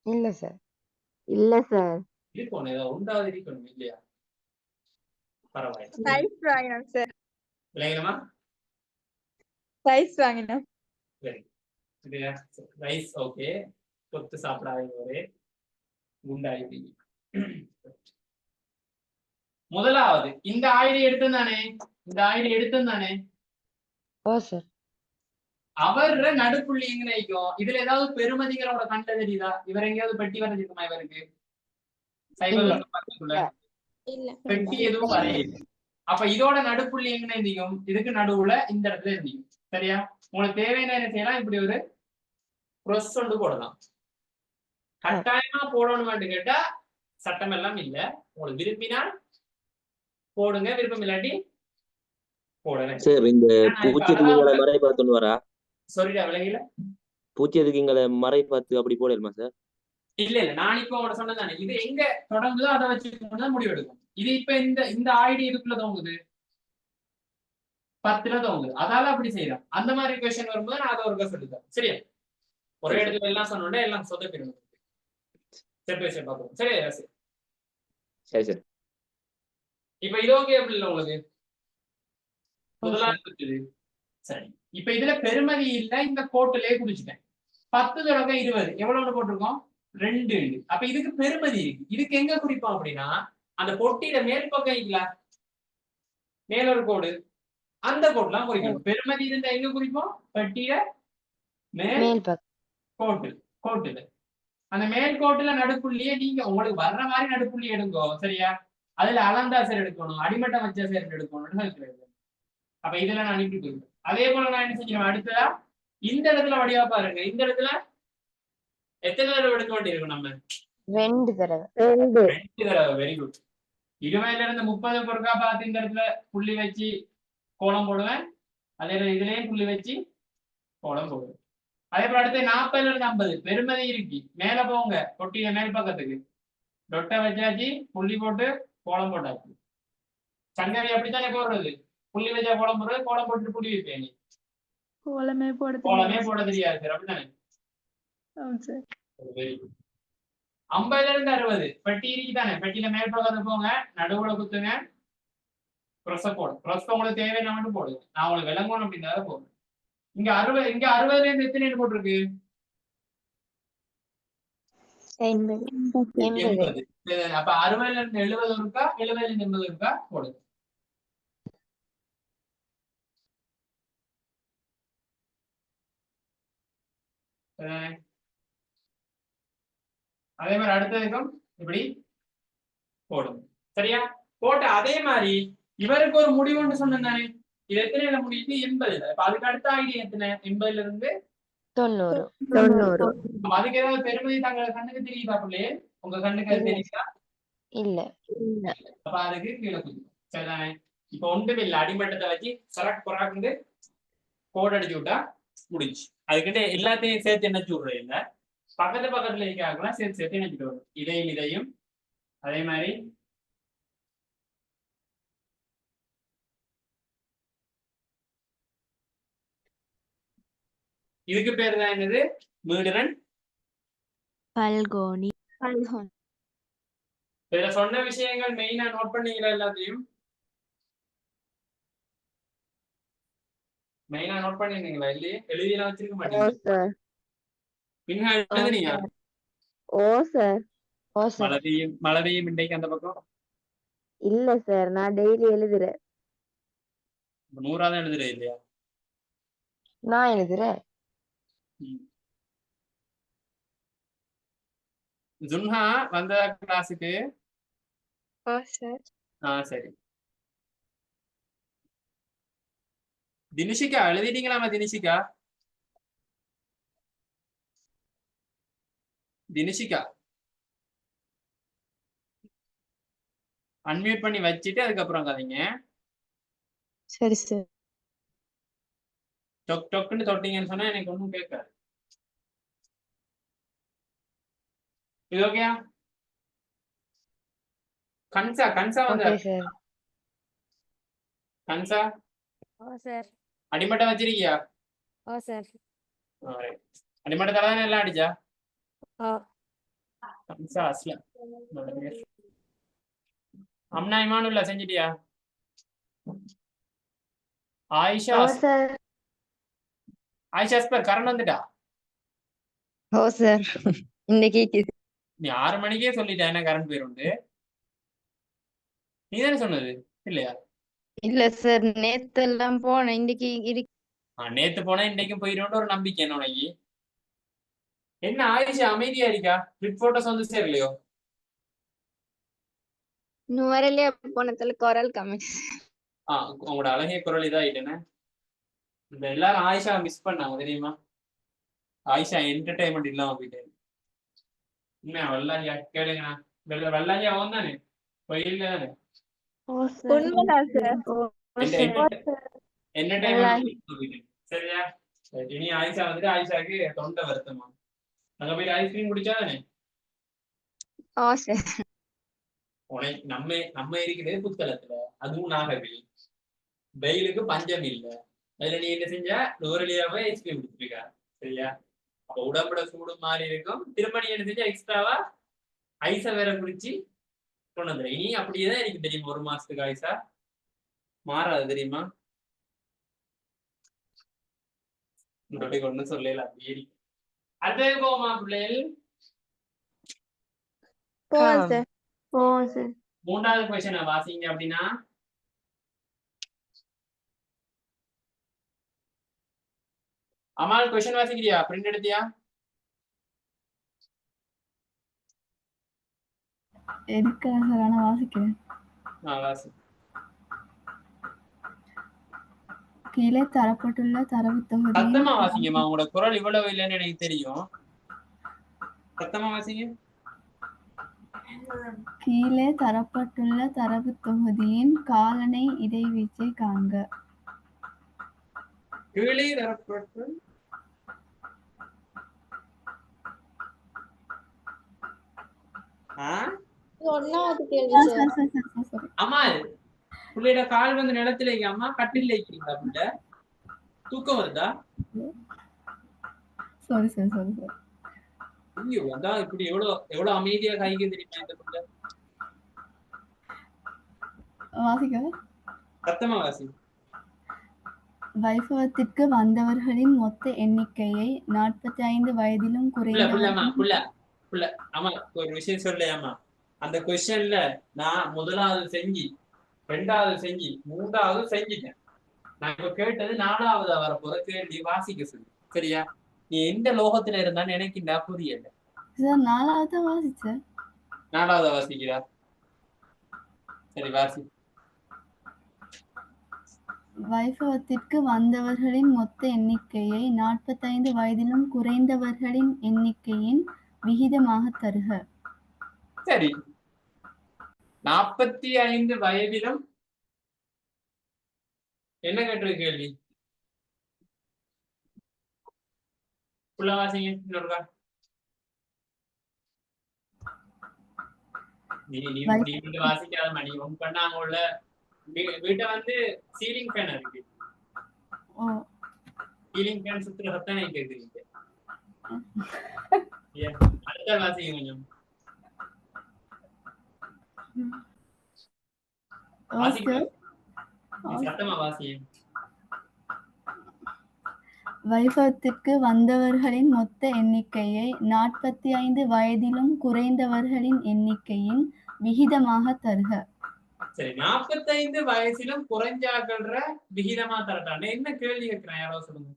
இல்ல சார். இல்ல சார். இருக்கணும், ஏதாவது உண்டாவது இருக்கணும் இல்லையா? பரவாயில்ல. விளையாடுமா? சரி, ரைஸ் ஓகே. கொத்து சாப்பிடாத ஒரே குண்டாயி. முதலாவது இந்த ஆயுதை எடுத்துந்தானே? இந்த ஆயுதை எடுத்துந்தானே? ஓ சார். அவர நடுப்புள்ளி எங்க நினைக்கும்? இதுல ஏதாவது பெருமதிகளோட கண்ட தெரியுதா? இவர் எங்கேயாவது பெட்டி வரைஞ்சிருக்குமா இவருக்கு? சைபர் இல்ல பெட்டி எதுவும் வரையில. அப்ப இதோட நடுப்புள்ளி எங்க இருந்திக்கும்? இதுக்கு நடுவுல இந்த இடத்துல இருந்திக்கும். சரியா? உங்களுக்கு தேவையான என்ன செய்யலாம்? இப்படி ஒரு க்ரோஸ் கொண்டு போடலாம். கட்டாயமா போடணுமான்னு கேட்டா சட்டம் எல்லாம் இல்ல. உங்களுக்கு விரும்பினால் போடுங்க, விருப்பம் இல்லாட்டி போடுங்க. சார் இந்த பூச்சியத்துக்கு இங்களை மறை பார்த்துன்னு வரா? சொல்லிட்டா விலகில? பூச்சியத்துக்கு இங்களை மறை பார்த்து அப்படி போடலுமா சார்? இல்ல நான் இப்ப உங்களோட சொன்னதானே, இது எங்க தொடங்குதோ அதை வச்சு தான் முடிவு எடுக்கும். இது இப்ப இந்த ஐடி இதுக்குள்ள தோங்குது 10ல தோங்குது, அதால அப்படி செய்யலாம். அந்த மாதிரி கொஸ்டின் வரும்போது நான் அதை ஒருக்கா சொல்லித்தரேன். சரியா? ஒரே இடத்துல எல்லாம் சொன்னோட எல்லாம் சொதப்பிடும். சரி பார்ப்போம். சரியா? சரி சார். இப்ப இது ஓகே அப்படி இல்லை உங்களுக்கு? முதலாவது சரி. இப்ப இதுல பெருமதி இல்ல, இந்த கோட்டிலே குடிச்சிட்டேன். 10 தொடங்க 20 எவ்வளவுன்னு போட்டிருக்கோம்? 2. அப்ப இதுக்கு பெருமதி இருக்கு. இதுக்கு எங்க குறிப்போம் அப்படின்னா அந்த பொட்டியில மேல் பக்கம் இல்ல, மேல ஒரு கோடு, அந்த கோட்லாம் குறிக்கணும். பெருமதி இருந்தா எங்க குறிப்போம்? பெட்டியில மேல் கோட்டுல. அந்த மேல் கோட்டுல நடுப்புள்ளியே நீங்க உங்களுக்கு வர்ற மாதிரி நடுப்புள்ளி எடுங்கோ. சரியா? அதுல அளந்தா சேர் எடுக்கணும், அடிமட்டம் வச்ச சேர் எடுக்கணும். அப்ப இதுல நான் அனுப்பி போயிருக்கேன். அதே போல நான் என்ன செஞ்சிருவேன்? அடுத்ததா இந்த இடத்துல வடிவா பாருங்க. இந்த இடத்துல எத்தனை தடவை எடுக்க வேண்டியிருக்கும்? நம்ம 2 தடவை. 2 தடவை. Very good. 20ல இருந்து 30 பொருக்கா பார்த்து இந்த இடத்துல புள்ளி வச்சு கோலம் போடுவேன். அதே இதுலயும் புள்ளி வச்சு கோலம் போடுவேன். அதே போல அடுத்து 40ல இருந்து 50 பெருமதி இருக்கு. மேல போங்க, பொட்டிய மேல் பக்கத்துக்கு டொட்டை வச்சாச்சு, புள்ளி போட்டு கோலம் போட்டாச்சு. சங்கரி அப்படித்தானே போடுறது? புள்ளி வச்சா கோலம் போடுறது, கோலம் போட்டு புள்ளி வைப்பேன். கோலமே போட போட தெரியாது சார், அப்படித்தானே? சார். Very good. 50ல இருந்து 60 பெட்டி இருக்குதானே? பெட்டியில மேல் பக்கத்துல போங்க, நடுவுல குத்துங்க, ப்ரெஸ் போடு. ப்ரெஸ் உங்களுக்கு தேவையான மட்டும் போடுங்க. நான் உங்களுக்கு விளங்கணும் அப்படின்னா போடுங்க. இங்க 60ல இருந்து எத்தனை போட்டிருக்கு? 80. அப்ப 60ல இருந்து 70 இருக்கா, 70ல இருந்து 80 இருக்கா போடுங்க. அதே மாதிரி அடுத்ததுக்கும் இப்படி போடும். சரியா? போட்ட அதே மாதிரி இவருக்கு ஒரு முடிவுன்னு சொன்னானே, இது எத்தனைல முடியுது? 80ல. அப்ப அதுக்கு அடுத்த ஐடி எத்தனை? 80ல இருந்து 90. அதுக்கு ஏதாவது பெருமதி தங்கள் கண்ணுக்கு தெரியுதா? பிள்ளையே உங்க கண்ணுக்கு அது தெரியுதா? இல்ல. அப்ப அதுக்கு கீழே குதிக்கும். சரிதானே? இப்ப ஒன்றும் இல்லை, அடிமட்டத்தை வச்சு சரக் பொறாக்கு கோட் அடிச்சு விட்டா முடிச்சு. அதுக்கிட்ட எல்லாத்தையும் சேர்த்து எண்ணச்சு விடுறது இல்லை, பக்கத்துல இருக்காங்களா சேர்த்து எண்ணச்சிட்டு வரும். இதையும் அதே மாதிரி இதுக்கு பேர் தான் என்னது? மீடுரன் பல்கோணி. இதுல சொன்ன விஷயங்கள் மெயினா நோட் பண்ணீங்களா? எல்லாத்தையும் மெயினா நோட் பண்ணிருந்தீங்களா? இல்லையே? எழுதியெல்லாம் வச்சிருக்க மாட்டீங்க. பின்ன எழுதுனீங்க? மழை பெய்யும் இன்றைக்கு அந்த பக்கம்? இல்ல சார், நான் டெய்லி எழுதுறேன். 100 தான் எழுதுறேன் இல்லையா? நான் எழுதுறேன். ஜுன்ஹா வந்த கிளாஸுக்கு? சரி. தினிஷிகா எழுதிட்டீங்களாமா? தினிஷிகா அன்மியூட் பண்ணி வச்சுட்டு அதுக்கப்புறம் கதைங்க. சரி சார். டொக்குன்னு தொட்டீங்கன்னு சொன்னா எனக்கு ஒன்றும் கேட்காது. இது ஓகேயா? கன்சா வந்து கன்சா அடிமட்டம் வச்சிருக்கியா? அடிமட்டத்தால தானே எல்லாம் அடிச்சா? கன்சா அஸ்லாம் அம்னா இமானுல்லா செஞ்சிட்டியா? ஆயிஷா அஸ்பர் கரண்ட் வந்துட்டா? இன்னைக்கு நீ 6 மணிக்கே சொல்லிட்டா என்ன கரண்ட் போயிருந்து? நீ தானே சொன்னது இல்லையா? இல்ல சார், நேத்து எல்லாம் போனேன். இன்னைக்கு நேத்து போனா இன்னைக்கும் போயிடும்னு ஒரு நம்பிக்கை என்ன உனக்கு? என்ன ஆயிஷா அமைதியா இருக்கா? ட்ரிப் போட்டோஸ் வந்து சேரலையோ? இன்னும் வரலையே போனதுல குரல் கம்மி. உங்களோட அழகிய குரல் இதாயிட்டேன்னு இந்த எல்லாரும் ஆயிஷா மிஸ் பண்ணாங்க தெரியுமா? ஆயிஷா என்டர்டைன்மெண்ட் இல்லாம போயிட்டேன். உண்மையா வெள்ளாரியா கேளுங்கண்ணா. வெள்ளாரியா அவன் தானே கோயில்ல தானே உண்மைதான் சார். என்டர்டைன்மெண்ட். சரியா? சரி, இனி ஆயிஷா வந்துட்டு ஆயிஷாக்கு தொண்டை வருத்தமா அங்க போயிட்டு ஐஸ்கிரீம் குடிச்சா தானே ஓ சார். உனக்கு நம்ம இருக்கிறது புத்தளத்துல, அதுவும் நாகர்கோவில். வெயிலுக்கு பஞ்சம் இல்ல. அதுல நீ என்ன செஞ்ச? நூறுலியா போய் ஐஸ்கிரீம் குடிச்சிருக்கா. சரியா? அப்ப உடம்புல சூடு மாறி இருக்கும். திரும்ப நீ என்ன செஞ்ச? எக்ஸ்ட்ராவா ஐஸ வேற குடிச்சு கொண்டு வந்துடும். இனி அப்படியேதான் எனக்கு தெரியுமா? ஒரு மாசத்துக்கு ஐஸா மாறாது தெரியுமா? ஒன்னும் சொல்லல. அப்படியே அடுத்தது போமா பிள்ளைகள். போவோம் சார். போவோம் சார். மூன்றாவது கொஸ்டினை வாசிங்க. அப்படின்னா அம்மாள் கொஸ்டின் வாசிக்கிறியா? பிரிண்ட் எடுத்தியா? எடுக்கிறேன் சார், ஆனா வாசிக்கிறேன். வாசி. கீழே தரப்பட்டுள்ள தரவு தொகுதி. சத்தமா வாசிங்கம்மா. உங்களோட குரல் இவ்வளவு இல்லைன்னு எனக்கு தெரியும். சத்தமா வாசிங்க. கீழே தரப்பட்டுள்ள தரவு தொகுதியின் காலனை இடைவீச்சை காண்க. கீழே தரப்பட்டு ஒன்னாவது கேள்வி சார். அம்மா பிள்ளையோட கால் வந்து நிலத்துல வைக்க. அம்மா கட்டில வைக்கிறீங்களா? பிள்ளை தூக்கம் வருதா? Sorry sir, sorry sir. ஐயோ, அதான் இப்படி எவ்வளவு அமைதியா கைக்கு தெரியுமா இந்த பிள்ளை? வாசிக்க. சத்தமா வாசி. வைபவத்திற்கு வந்தவர்களின் மொத்த எண்ணிக்கையை 45 வயதிலும் குறைந்த. ஆமா, ஒரு விஷயம் சொல்லையாமா. அந்த கொஸ்டின்ல நான் முதலாவது செஞ்சு, 2வது செஞ்சு, 3வது செஞ்சுட்டேன். நான் இப்ப கேட்டது 4வது வரப்போற கேள்வி வாசிக்க சொல்லி. சரியா? நீ எந்த லோகத்துல இருந்தான்னு எனக்கு இந்த புரியல. சார் 4வது வாசிச்சேன். 4வது வாசிக்கிறா? சரி வாசி. வைபவத்திற்கு வந்தவர்களின் மொத்த எண்ணிக்கையை 45 வயதிலும் குறைந்தவர்களின் எண்ணிக்கையின் விகிதமாக தருக. சரி, 45 வயதிலும் என்ன கேட்டிருக்க கேள்வி? வாசிங்க இன்னொருக்கா. நீ வாசிக்காத மணி உன் பண்ணாங்க உள்ள வீட்டை வந்து சீலிங் ஃபேன் இருக்கு. சீலிங் ஃபேன் சுத்துற சத்தம் கேக்குறீங்க. அடுத்த வாசிங்க கொஞ்சம். சத்தமா வாசிங்க. வைபவத்திற்கு வந்தவர்களின் மொத்த எண்ணிக்கையை 45 வயதிலும் குறைந்தவர்களின் எண்ணிக்கையின் விகிதமாக தருக. சரி, 45 வயசிலும் குறைஞ்சாகல்ற விகிதமா தரட்டான். என்ன கேள்வி கேட்கிறேன்? யாரோ சொல்லுங்க.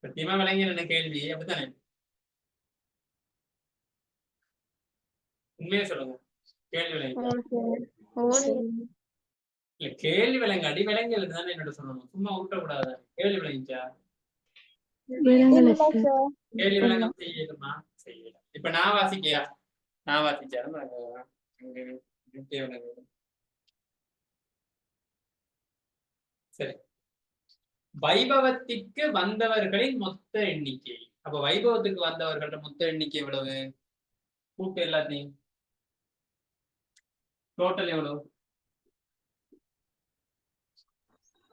சத்தியமா விளங்கல என்ன கேள்வி? அப்படித்தானே? உண்மையா சொல்லுங்க. கேள்வி விளங்க இல்ல, கேள்வி விளங்காடி விளங்கல தானே என்னோட சொல்லணும். சும்மா விட்டக்கூடாது. கேள்வி விளங்கிச்சா? கேள்வி விளங்கம் செய்யணுமா? செய்யல. இப்ப நான் வாசிக்கையா? நான் வாசிச்சாலும் சரி. வைபவத்திற்கு வந்தவர்களின் மொத்த எண்ணிக்கை. அப்ப வைபவத்துக்கு வந்தவர்களோட மொத்த எண்ணிக்கை எவ்வளவு? கூட்டு எல்லாத்தையும் டோட்டல் எவ்வளவு?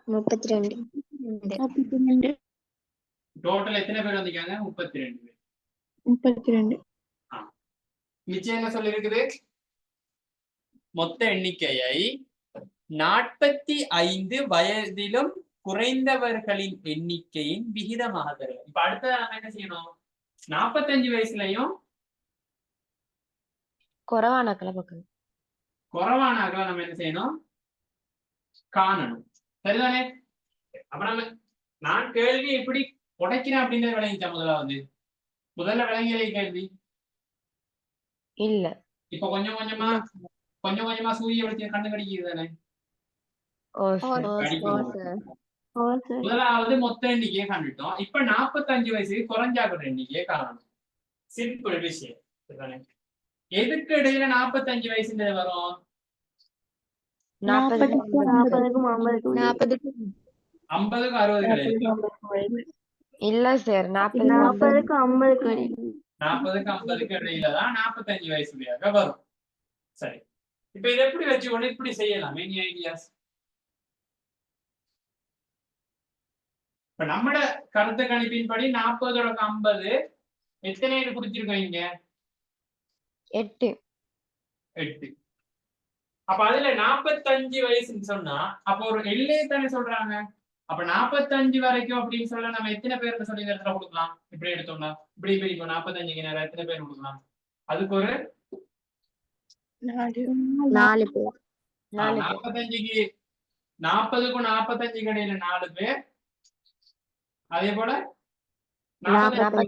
32. டோட்டல் எத்தனை பேர் வந்திருக்காங்க? 32 பேர். 32. நிச்சயம் என்ன சொல்லி இருக்குது? மொத்த எண்ணிக்கையை 45 வயதிலும் குறைந்தவர்களின் எண்ணிக்கையின் விகிதமாக தருக. இப்ப அடுத்த நம்ம என்ன செய்யணும்? 45 வயசுலயும் குறைவான பார்க்கணும். குறைவான ஆக்களை நம்ம என்ன செய்யணும், காணணும். சரிதானே? அப்ப நான் கேள்வி எப்படி உடைக்கிறேன் அப்படின்றது விளங்கிச்சா? முதல்ல விளங்கியதை கேள்வி இல்ல. இப்ப கொஞ்சம் கொஞ்சமா சூரிய வெளிச்சம் கண்டு கடிக்குது தானே? முதலாவது மொத்த எண்ணிக்கையை கண்டுட்டோம். இப்ப 45 வயசுக்கு குறைஞ்சாக்குற எண்ணிக்கையை காணணும். சிம்பிள் விஷயம். எதுக்கு இடையில 45 வயசுன்றது வரும்? 40க்கும் 50க்கும் 60 இல்ல சார், 40க்கும் 50க்கு 40க்கு இடையில தான் 45 வயசுலையாக வரும். சரி, இப்ப இதை எப்படி வச்சு கொண்டு இப்படி செய்யலாம்? Any ideas? இப்ப நம்மட கருத்து கணிப்பின்படி 40/50 எத்தனை குறிச்சிருக்கோம் இங்க? 8. அப்ப அதுல 45 வயசுன்னு சொன்னா அப்ப ஒரு எல்லையை தானே சொல்றாங்க. அப்ப 45 வரைக்கும் அப்படின்னு சொல்ல நம்ம எத்தனை பேருக்கு சொல்லி இடத்துல கொடுக்கலாம்? இப்படி எடுத்தோம்னா இப்படி இப்ப 45க்கு நேரம் எத்தனை பேர் கொடுக்கலாம்? அதுக்கு ஒரு 4 பேர். 45க்கு 40க்கும் 45க்கு இடையில 4 பேர். அதே போல 50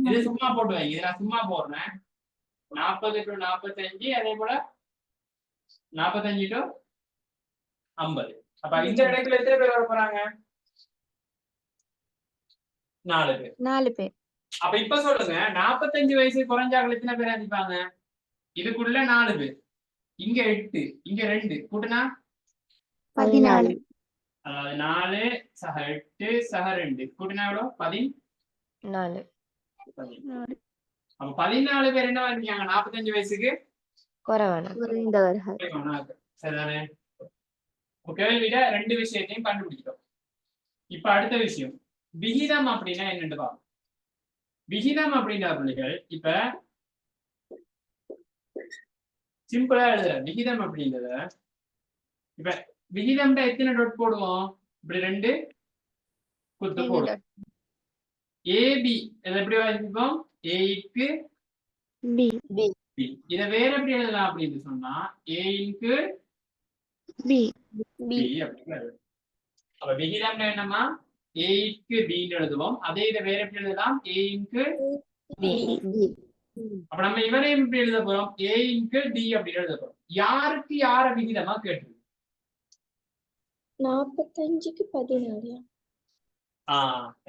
இது சும்மா போட்டு வைங்க. இது நான் சும்மா போடுறேன். 40 to 45, அதே போல 45 to 50. அப்ப இந்த இடத்துல எத்தனை பேர் வர போறாங்க? 4 பேர். அப்ப இப்ப சொல்லுங்க, 45 வயசு குறைஞ்சாக்கள் எத்தனை பேர் அனுப்பாங்க? இதுக்குள்ள 4 பேர், இங்க 8, இங்க 2 கூட்டினா 14. அதாவது 4 சக 8 சக 2 கூட்டினா எவ்வளவு? 14. அப்ப 14 பேர் என்ன பண்ணிருக்காங்க? 45 வயசுக்கு குறைந்தவர்கள். சரிதானே? கேள்வியில 2 விஷயத்தையும் கண்டுபிடிக்கிறோம். இப்ப அடுத்த விஷயம், விகிதம் அப்படின்னா என்னன்னு பாருங்க. விகிதம் அப்படின்ற பிள்ளைகள் இப்ப சிம்பிளா எழுதுற விகிதம் அப்படின்றத இப்ப விகிதம்ல எத்தனை டாட் போடுவோம்? இப்படி 2 குத்து போடுவோம். ஏபி இதை எப்படி வாசிப்போம்? ஏக்கு பி. இத வேற எப்படி எழுதலாம் அப்படின்னு சொன்னா ஏக்கு பி. அப்படின்னு எழுதலாம். அப்ப விகிதம்னா என்னமா? ஏக்கு பி எழுதுவோம். அதே இதை வேற எப்படி எழுதலாம்? ஏக்கு பி. அப்ப நம்ம இவரையும் எப்படி எழுத போறோம்? ஏக்கு டி அப்படின்னு எழுத போறோம். யாருக்கு யார விகிதமா கேட்டு? 45க்கு 14.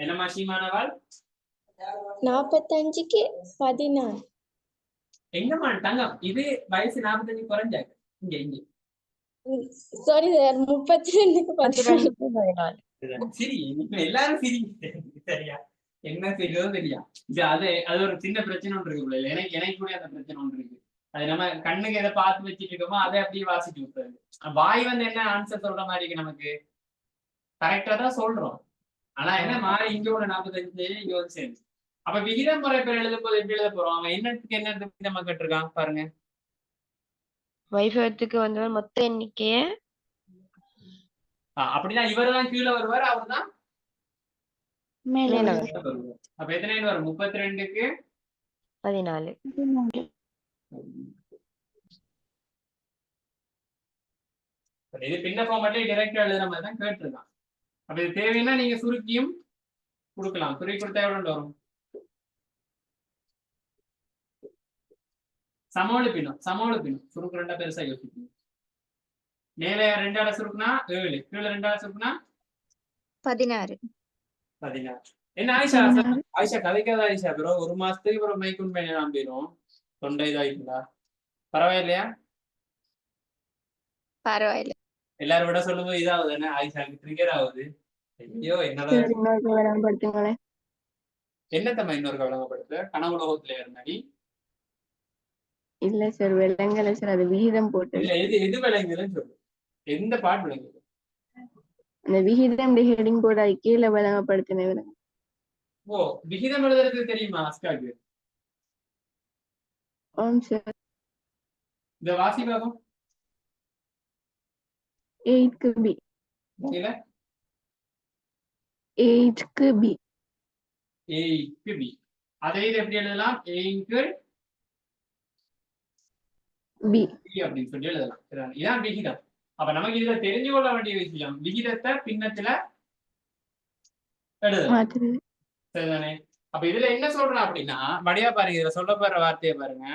என்னமா சீமானவாள்? 45க்கு 14. எங்கம்மா தங்கம்? இது வயசு 45 குறைஞ்சாங்க. இங்க சாரி சார், 32க்கு 14. சரி, இப்ப எல்லாரும் சரி. சரியா? என்ன செய்யறதோ தெரியா? இது அது ஒரு சின்ன பிரச்சனை ஒன்று இருக்கு. எனக்கு கூட அந்த பிரச்சனை ஒன்று இருக்கு. அது நம்ம கண்ணுக்கு எதை பார்த்து வச்சுட்டு இருக்கோமோ அதை அப்படியே வாசிச்சு விட்டுறது. வாய் என்ன ஆன்சர் சொல்ற மாதிரி இருக்கு, நமக்கு கரெக்டா தான் சொல்றோம். ஆனா என்ன மாறி இங்க ஒரு 45 இங்க ஒரு சேர்ந்து. அப்ப விகிதம் முறை பேர் எழுதும் போது எப்படி எழுத போறோம்? அவன் என்னத்துக்கு என்ன விகிதமா கேட்டிருக்கான் பாருங்க. வைபவத்துக்கு வந்தவர் மொத்த எண்ணிக்கைய. அப்படின்னா இவர்தான் கீழே வருவார், அவர் தான் மேல வருவார். அப்ப எத்தனை வரும்? 32க்கு 14. இது பின்ன ஃபார்மேட்லயே டைரக்டா எழுதுற மாதிரி தான் கேட்டிருக்கான். அப்ப இது தேவைன்னா நீங்க சுருக்கியும் கொடுக்கலாம். சுருக்கி கொடுத்தா எவ்வளவு வரும்? சமோடு பின்னம் சுருக்கு 2 பெருசா யோசிக்கணும். மேல 2ஆல சுருக்குனா 7, கீழே 2ஆல சுருக்குனா 16. என்ன ஆயிஷா? ஆயிஷா கதைக்காத ஆயிஷா ப்ரோ. 1 மாசத்துக்கு அப்புறம் மைக்குன் பையன் நான் போயிடும். தொண்டை இதாயிட்டா பரவாயில்லையா? பரவாயில்ல. எல்லாரும் விட சொல்லும்போது இதாகுது என்ன? ஆயிஷாக்கு ட்ரிகர் ஆகுது. ஐயோ என்னதான் என்னத்தம்மா இன்னொரு கவலங்கப்படுத்த கனவுலகத்துல இருந்தாடி? இல்ல சார், விலங்கல சார், அது விகிதம் போட்டு. இல்ல எது விளங்குதுன்னு சொல்லு. எந்த பாட்டு விளங்குது? அந்த விகிதம் ஹெடிங் போட கீழே விளங்கப்படுத்தின விலங்கு. ஓ, விகிதம் எழுதுறதுக்கு தெரியுமா அஸ்காக்கு? ஆம் சார். இந்த வாசி பாகம் 8க்கு பி. இல்ல 8க்கு பி. அதே இது எப்படி எழுதலாம்? 8 க்கு பி அப்படின்னு சொல்லி எழுதலாம். சரிதானே? இதான் விகிதம். அப்ப நமக்கு இதுல தெரிஞ்சு கொள்ள வேண்டிய விஷயம் விகிதத்தை பின்னத்துல எழுதலாம். மாற்று சரிதானே? அப்ப இதுல என்ன சொல்றேன் அப்படின்னா மடியா பாருங்க, இதுல சொல்ல போற வார்த்தையை பாருங்க.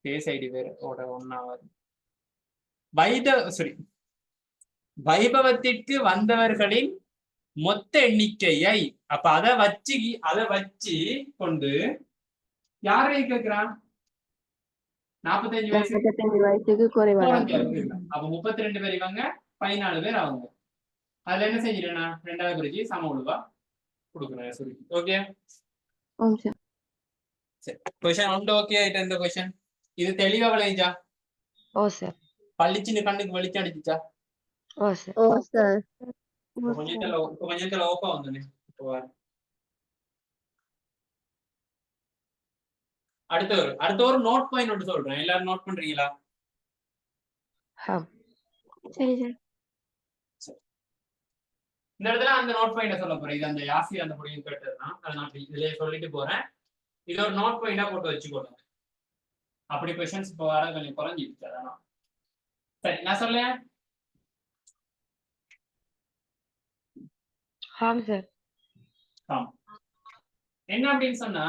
பேஸ் ஐடி பேர் ஒன்னாவது வைபவத்திற்கு வந்தவர்களின் மொத்த எண்ணிக்கையை, அப்ப அதை வச்சு கொண்டு யாரை கேட்கிறான்? 45 வயசு 35 வயசுக்கு குறைவான அப்ப 32 பேர் இவங்க, 14 பேர் அவங்க. அதுல என்ன செஞ்சிருக்கா? 2வது பிரிச்சு சம ஒழுவா கொடுக்குறேன் சொல்லி. Okay sir. சரி, கொஸ்டின் ஒன்று ஓகே ஆயிட்டு. இந்த கொஸ்டின் இது தெளிவா விளைஞ்சா? ஓ சார். பளிச்சுன்னு கண்ணுக்கு வெளிச்சம் அடிச்சுச்சா? ஓ சார். ஓ சார். கொஞ்சத்துல ஓப்பா வந்தனே. அடுத்த ஒரு நோட் பாயிண்ட் ஒன்று சொல்றேன், எல்லாரும் நோட் பண்றீங்களா? சரி சார். இந்த இடத்துல அந்த நோட் பாயிண்ட சொல்ல போறேன். இது அந்த யாசி அந்த முடிவு கேட்டதுதான், அதை நான் இதுலயே சொல்லிட்டு போறேன். இது ஒரு நோட் பாயிண்டா போட்டு வச்சுக்கோங்க. அப்படி கொஸ்டின்ஸ் இப்போ வர கொஞ்சம் குறைஞ்சிருச்சு. அதான் சரி, நான் சொல்லேன். சார். என்ன அப்படின்னு சொன்னா,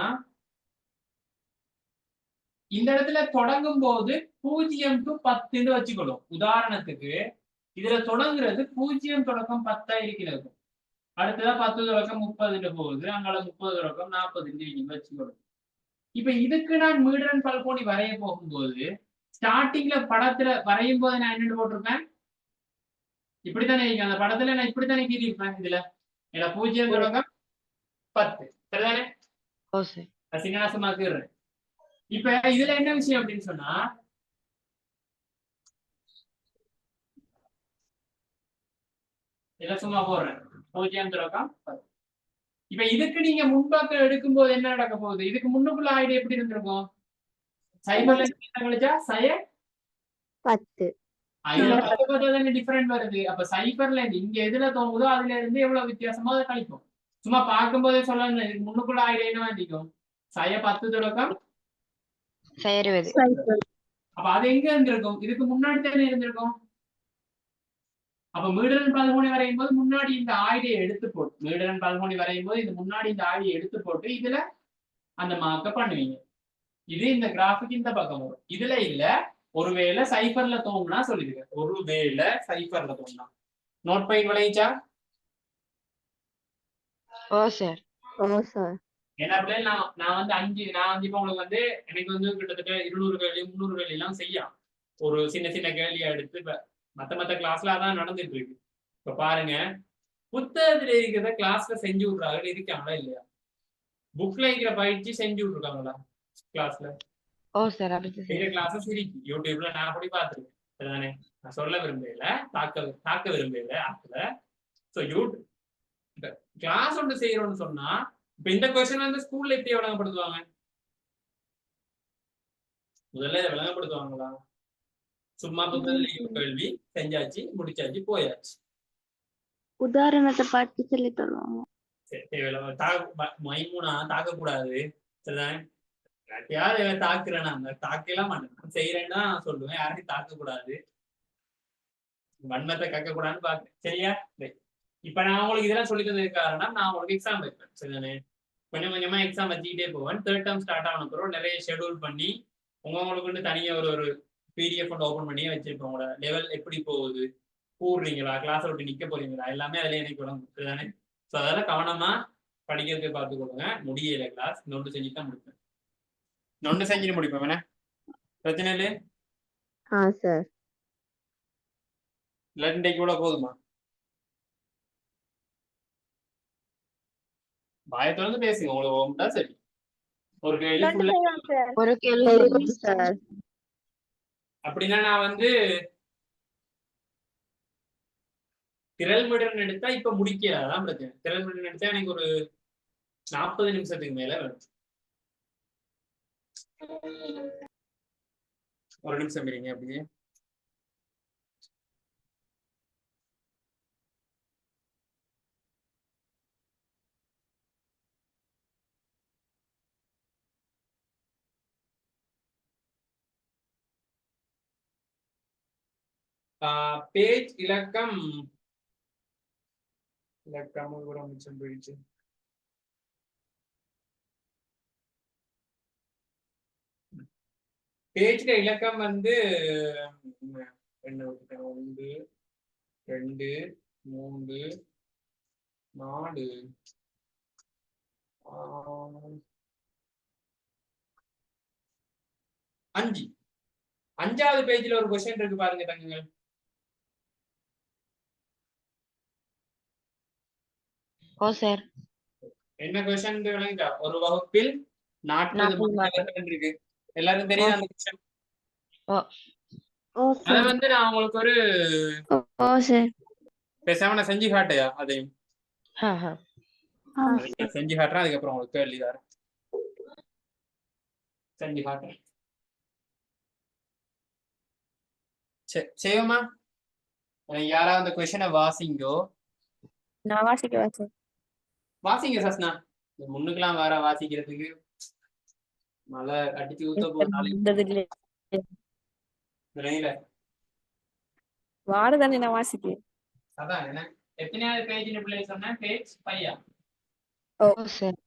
இந்த இடத்துல தொடங்கும் போது 0 to 10 வச்சுக்கணும். உதாரணத்துக்கு இதுல தொடங்குறது 0 தொடக்கம் 10 இருக்கிறது. அடுத்ததான் 10 தொடக்கம் 30 போகுது. அங்கால 30 தொடக்கம் 40 வச்சுக்கணும். இப்ப இதுக்கு நான் மீடரன் பல்கோணி வரைய போகும்போது ஸ்டார்டிங்ல படத்துல வரையும் போது நான் என்ன போட்டிருப்பேன்? இப்படித்தானே இருக்கு. அந்த படத்துல நான் இப்படித்தானே கீறியிருப்பேன். இதுல 0 தொடக்கம் 10 சரிதானே? சிங்கநாசமா கீறேன். இப்ப இதுல என்ன விஷயம் அப்படின்னு சொன்னா, இதை சும்மா போடுறேன் 0 தொடக்கம் 10. இப்ப இதுக்கு நீங்க முன்பாக்க எடுக்கும் போது என்ன நடக்க போகுது? இதுக்கு முன்னுக்குள்ள ஆயுடு எப்படி இருந்திருக்கும்? சைபர்ல கழிச்சா 10. இதுல 10 டிஃபரெண்ட் வருது. அப்ப சைபர்ல இருந்து இங்க எதுல தோங்குதோ அதுல இருந்து எவ்வளவு வித்தியாசமோ அதை கழிக்கும். சும்மா பார்க்கும் போதே சொல்லணும். இதுக்கு முன்னுக்குள்ள ஆயுடு என்ன வேண்டிக்கும்? 10 தொடக்கம் 20. அப்ப அது எங்க இருந்திருக்கும்? இதுக்கு முன்னாடி தானே இருந்திருக்கும். அப்ப மீடரன் பல்கோணி வரையும் போது முன்னாடி இந்த ஆயுடையை எடுத்து போட்டு, மீடரன் பல்கோணி வரையும் போது இது முன்னாடி இந்த ஆயுடையை எடுத்து போட்டு இதுல அந்த மார்க்க பண்ணுவீங்க. இது இந்த கிராஃபிக் இந்த பக்கம் வரும். இதுல இல்ல, ஒருவேளை சைபர்ல தோணுனா சொல்லிடுங்க. ஒருவேளை சைபர்ல தோணுனா நோட் பாயிண்ட் விளையிச்சா? ஓ சார். ஓ சார். ஏன்னா நான் வந்து இப்ப உங்களுக்கு வந்து எனக்கு வந்து கிட்டத்தட்ட 200 கேள்வி 300 கேள்வி எல்லாம் செய்யலாம். ஒரு சின்ன சின்ன கேள்வியா எடுத்து இப்ப மத்த கிளாஸ்ல அதான் நடந்துட்டு இருக்கு. இப்ப பாருங்க, புத்தகத்துல இருக்கிறத கிளாஸ்ல செஞ்சு விடுறாங்க இருக்காங்களா இல்லையா? புக்ல இருக்கிற பயிற்சி செஞ்சு விட்டுருக்காங்களா கிளாஸ்ல? ஓ சார். கிளாஸஸ் இருக்கு யூடியூப்ல, நான் கூட பார்த்துருக்கேன். அதுதானே நான் சொல்ல விரும்பல, தாக்க விரும்பல ஆப்ல. ஸோ யூடியூப் கிளாஸ் ஒன்று செய்யறோம்னு சொன்னா, இப்ப இந்த கொஸ்டின் வந்து ஸ்கூல்ல எப்படி விளங்கப்படுத்துவாங்க? முதல்ல இதை விளங்கப்படுத்துவாங்களா? சும்மா புத்தகத்துல கேள்வி செஞ்சாச்சு, முடிச்சாச்சு, போயாச்சு. உதாரணத்தை பார்த்து சொல்லி தருவாங்க. மைமூனா தாக்கக்கூடாது. சரிதானே? யாரையாவது தாக்குறேன்னா தாக்கலாம் மாட்டேன், செய்யறேன்னா சொல்லுவேன். யாரையும் தாக்க கூடாது, வன்மத்தை கக்க கூடாதுன்னு பாக்குறேன். சரியா? இப்ப நான் உங்களுக்கு இதெல்லாம் சொல்லி தந்ததுக்கு காரணம், நான் உங்களுக்கு எக்ஸாம் வைப்பேன். சரிதானே? கொஞ்சம் கொஞ்சமா எக்ஸாம் வச்சுக்கிட்டே போவேன். 3rd term ஸ்டார்ட் ஆன பிறகு நிறைய ஷெடியூல் பண்ணி உங்களுக்கு தனியா ஒரு PDF ஒன்று ஓபன் பண்ணி வச்சிருப்போம். உங்களோட லெவல் எப்படி போகுது, கூடுறீங்களா, கிளாஸ் விட்டு நிக்க போறீங்களா, எல்லாமே அதுல எனக்கு விளங்கும். தானே? ஸோ அதெல்லாம் கவனமா படிக்கிறதுக்கு பார்த்து கொடுங்க. முடியல கிளாஸ் நொண்டு செஞ்சு தான் முடிப்பேன். நொண்டு செஞ்சுட்டு முடிப்பேன். வேணா பிரச்சனை இல்லை சார். இன்றைக்கு கூட போதுமா? வாயை திறந்து பேசுங்க. உங்களுக்கு ஓம்டா சரி. ஒரு கேள்வி சார். அப்படின்னா நான் வந்து திரள் மீட்டர் எடுத்தா இப்ப முடிக்காதான் பிரச்சனை. திரள் மீட்டர் எடுத்தா எனக்கு ஒரு 40 நிமிஷத்துக்கு மேல வேணும். ஒரு நிமிஷம் இருங்க அப்படியே. பேஜ் இலக்கம் இலக்கம் கூட மிச்சம் போயிடுச்சு. பேஜ்ல இலக்கம் வந்து 1 2 3 4 5. 5வது பேஜ்ல ஒரு क्वेश्चन இருக்கு பாருங்க தங்கங்கள். ஓ சார். என்ன क्वेश्चन விளங்குதா? ஒரு வகுப்பில் 40 மாணவர்கள் இருக்கு. எல்லாரும் தெரியுதா அந்த क्वेश्चन? ஓ ஓ அத சார். வந்து நான் உங்களுக்கு ஒரு ஓ சார். பேசாம நான் செஞ்சு காட்டையா அதையும் ஆ செஞ்சு காட்டுறேன். அதுக்கப்புறம் உங்களுக்கு கேள்விதாரு செஞ்சு காட்டுறேன். செய்வோமா? யாராவது அந்த கொஸ்டினை வாசிங்கோ. நான் வாசிக்கவா சார்? வாசிங்க சஸ்னா. முன்னுக்கெல்லாம் வேற வாசிக்கிறதுக்கு மழை அடிச்சு ஊத்த போகுது. வாரதானே நான் வாசிக்கிறேன். அதான் என்ன எத்தனையாவது பேஜ் பிள்ளை சொன்னேன்? பேஜ் 5. ஓ சார்.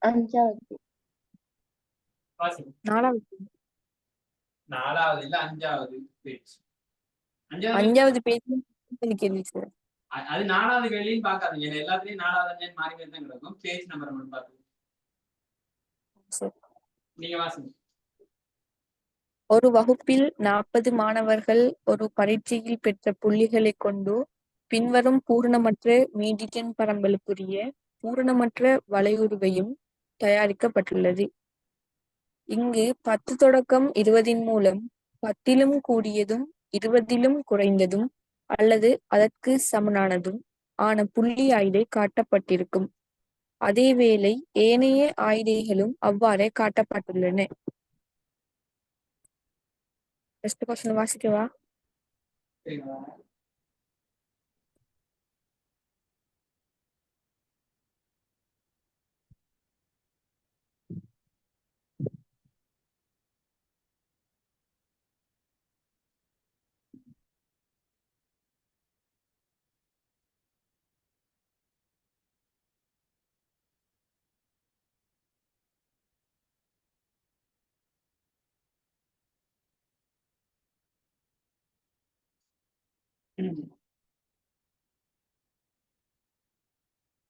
5வது. வாசிங்க. 4வது இல்ல 5வது பேஜ். 5வது பேஜ் கேள்வி சார். அது 4வது கேள்வின்னு பாக்காதீங்க. எல்லாத்துலயும் 4வது 5 மாறி தான் கிடக்கும். பேஜ் நம்பர் மட்டும் பாத்துங்க. நீங்க வாசிங்க. ஒரு வகுப்பில் 40 மாணவர்கள் ஒரு பரீட்சையில் பெற்ற புள்ளிகளை கொண்டு பின்வரும் பூரணமற்ற மீடியன் பரம்பலுக்குரிய பூரணமற்ற வளையுருவையும் தயாரிக்கப்பட்டுள்ளது. இங்கு 10 தொடக்கம் 20 மூலம் 10லும் கூடியதும் 20லும் குறைந்ததும் அல்லது அதற்கு சமனானதும் ஆன புள்ளி ஆய்டை காட்டப்பட்டிருக்கும். அதேவேளை ஏனைய ஆய்டைகளும் அவ்வாறே காட்டப்பட்டுள்ளன. ஃபர்ஸ்ட் क्वेश्चन வாசிக்கவா?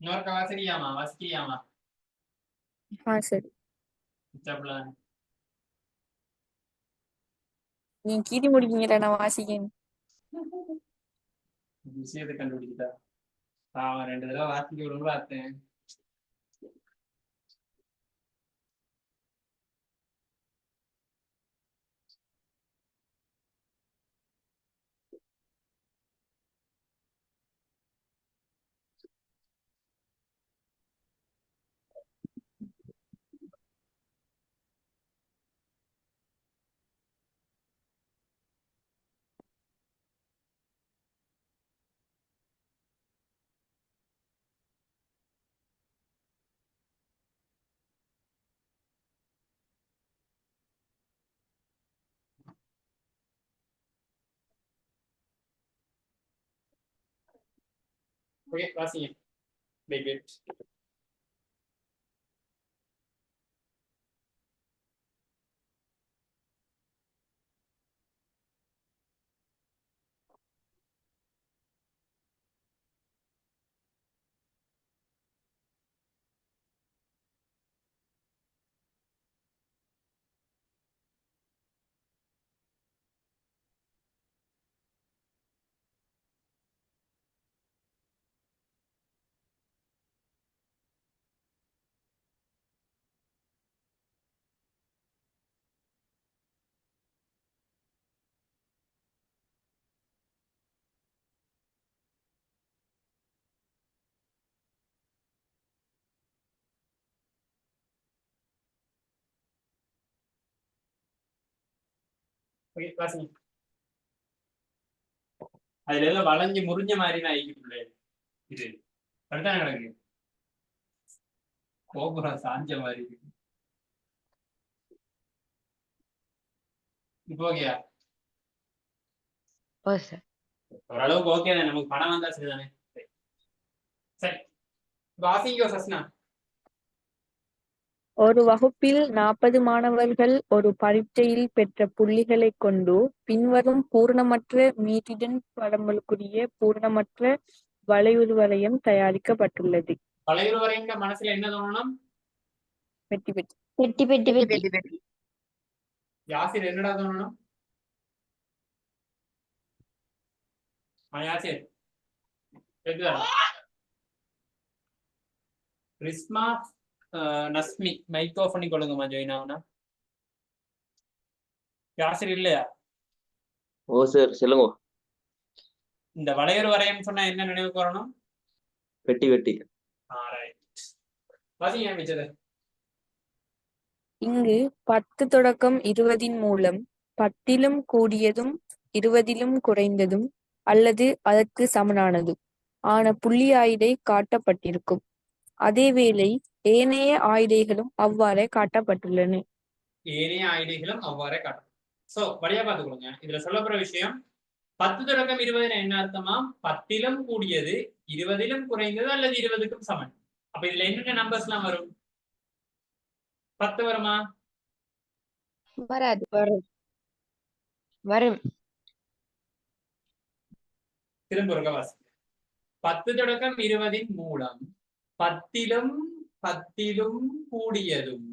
இன்னொருக்க வாசிக்கிறியாமா? சரி. நீங்க கீதி முடிக்கீங்களா? நான் வாசிக்கேன். விஷயத்தை கண்டுபிடிக்கிட்டா 2 தடவை வாசிக்க விடுன்னு பார்த்தேன். ஓகே வாசிங்க. வெயிட். ஓகே வாசிங்க. அதுல எல்லாம் வளைஞ்சு முறிஞ்ச மாதிரி நான் ஆகிக்கிட்டுள்ளே. இது கரெக்டான கிடக்கு. கோபுரம் சாஞ்ச மாதிரி இருக்கு. இப்போ ஓகேயா? ஓ சார். ஓரளவுக்கு ஓகே தான், நமக்கு பணம் வந்தா சரிதானே. சரி, வாசிங்கோ சஸ்னா. ஒரு வகுப்பில் 40 மாணவர்கள் ஒரு பரீட்சையில் பெற்ற புள்ளிகளைக் கொண்டு பின்வரும் பூரணமற்ற மீட்டிடன் படங்களுக்குரிய பூரணமற்ற வளையுருவரையம் தயாரிக்கப்பட்டுள்ளது. வளையுருவரைங்க மனசுல என்ன தோணணும்? வெட்டி வெட்டி. பெட்டி பெட்டி பெட்டி. யாசிர் என்னடா தோணணும்? யாசிர் கேக்குதா? ரிஸ்மா நஸ்மி மைக் ஆஃப் பண்ணி கொள்ளுங்கம்மா. ஜாயின் ஆகுனா யாசிர் இல்லையா? ஓ சார் சொல்லுங்க. இந்த வளையறு வரையம் சொன்னா என்ன நினைவுக்கு வரணும்? வெட்டி வெட்டி. வாசிங்க மிச்சது. இங்கு 10 தொடக்கம் 20 மூலம் 10லும் கூடியதும் 20லும் குறைந்ததும் அல்லது அதற்கு சமனானதும் ஆன புள்ளி ஆயுதை காட்டப்பட்டிருக்கும். அதேவேளை ஏனைய ஆயுதைகளும் அவ்வாறே காட்டப்பட்டுள்ளன. ஏனைய ஆயுதைகளும் அவ்வாறே காட்டும். சோ வழியா பார்த்துக்கொள்ளுங்க. இதுல சொல்லப்படுற விஷயம் 10 தொடக்கம் 20 என்ன அர்த்தமா? 10லும் கூடியது 20லும் குறைந்தது அல்லது 20க்கும் சமன். அப்ப இதுல என்னென்ன நம்பர்ஸ் எல்லாம் வரும்? 10 வருமா? வராது. வரும். வரும். திரும்ப ஒரு வாசி. 10 தொடக்கம் 20 மூலம் 10லும் கூடியதும்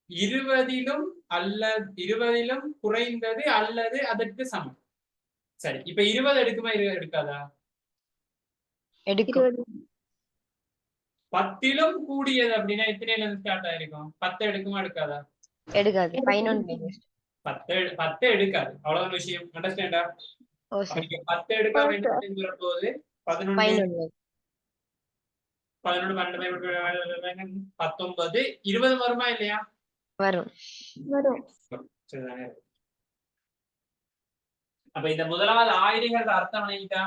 20லும் அல்லது 20லும் குறைந்தது அல்லது அதற்கு சமம். சரி, இப்ப 20 எடுக்குமா 20 எடுக்காதா? எடுக்கும். 10லும் கூடியது அப்படின்னா எத்தனைல இருந்து ஸ்டார்ட் ஆயிருக்கும்? 10 எடுக்குமா எடுக்காதா? எடுக்காது. 11 10 எடுக்காது. அவ்வளவு விஷயம். அண்டர்ஸ்டாண்டா? ஓ சார். 10 எடுக்காம என்ன போது? 11 11 12 19 20 வருமா இல்லையா? வரும். சரிதானே? அப்ப இந்த முதலாவது ஆயுதங்கள் அர்த்தம் பண்ணிக்கிட்டா.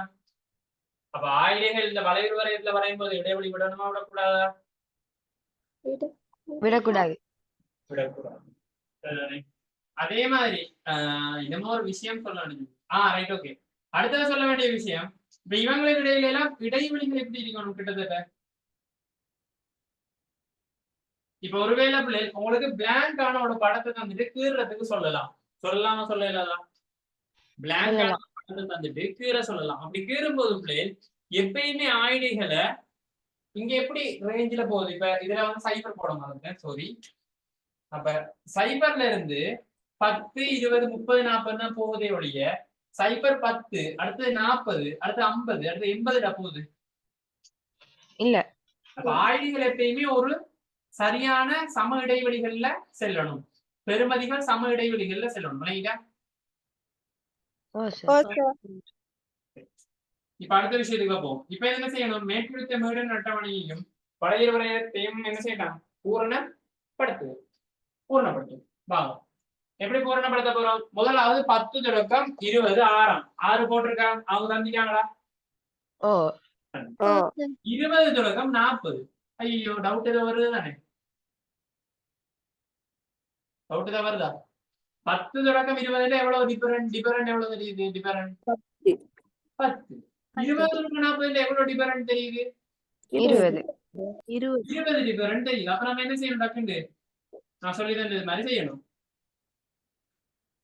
அப்ப ஆயுதங்கள் இந்த வளைவு வரையத்துல வரையும் போது இடைவெளி விடணுமா விடக்கூடாதா? விடக்கூடாது. விடக்கூடாது. அதே மாதிரி இன்னமும் ஒரு விஷயம் சொல்லணும். Right, okay. அடுத்தது சொல்ல வேண்டிய விஷயம், இப்ப இவங்களுக்கு இடையில எல்லாம் இடைவெளிகள் எப்படி இருக்கணும்? கிட்டத்தட்ட இப்ப ஒருவேளை உங்களுக்கு பிளாங்க் ஆன ஒரு படத்தை தந்துட்டு கீறதுக்கு சொல்லலாமா சொல்லலாம்? பிளாங்க் ஆன படத்தை தந்துட்டு கீற சொல்லலாம். அப்படி கீறும் போது பிள்ளைகள் எப்பயுமே ஆயுதைகளை இங்க எப்படி ரேஞ்சில போகுது? இப்ப இதுல வந்து சைபர் போட மாதிரி சாரி. அப்ப சைபர்ல இருந்து 10 20 30 40 தான் போகுதே ஒழிய சைபர் 10 அடுத்தது 40 அடுத்து 50 அடுத்து 80 போகுது இல்ல. அப்ப ஆயுதங்கள் எப்பயுமே ஒரு சரியான சம இடைவெளிகள்ல செல்லணும். பெருமதிகள் சம இடைவெளிகள்ல செல்லணும். இல்லைங்களா? இப்ப அடுத்த விஷயத்துக்கு போவோம். இப்ப என்ன செய்யணும்? மேற்குறித்த மீடன் அட்டவணையையும் வளையறு வரையத்தையும் என்ன செய்யலாம்? பூரணப்படுத்து. வாங்க, எப்படி பூரணப்படுத்த போறோம்? முதலாவது 10 தொடக்கம் 20 6 போட்டிருக்கா? அவங்க தந்திக்காங்களா? 20 தொடக்கம் 40. ஐயோ, டவுட் ஏதோ வருது தானே? டவுட் ஏதோ வருதா? 10 தொடக்கம் 20 எவ்வளவு டிஃபரண்ட் எவ்வளவு தெரியுது? டிஃபரண்ட் 10. 20 தொடக்கம் 40 எவ்வளவு டிஃபரண்ட் தெரியுது? 20 டிஃபரண்ட் தெரியுது. அப்ப நம்ம என்ன செய்யணும்? டக்குண்டு நான் சொல்லி தந்தது மாதிரி செய்யணும்.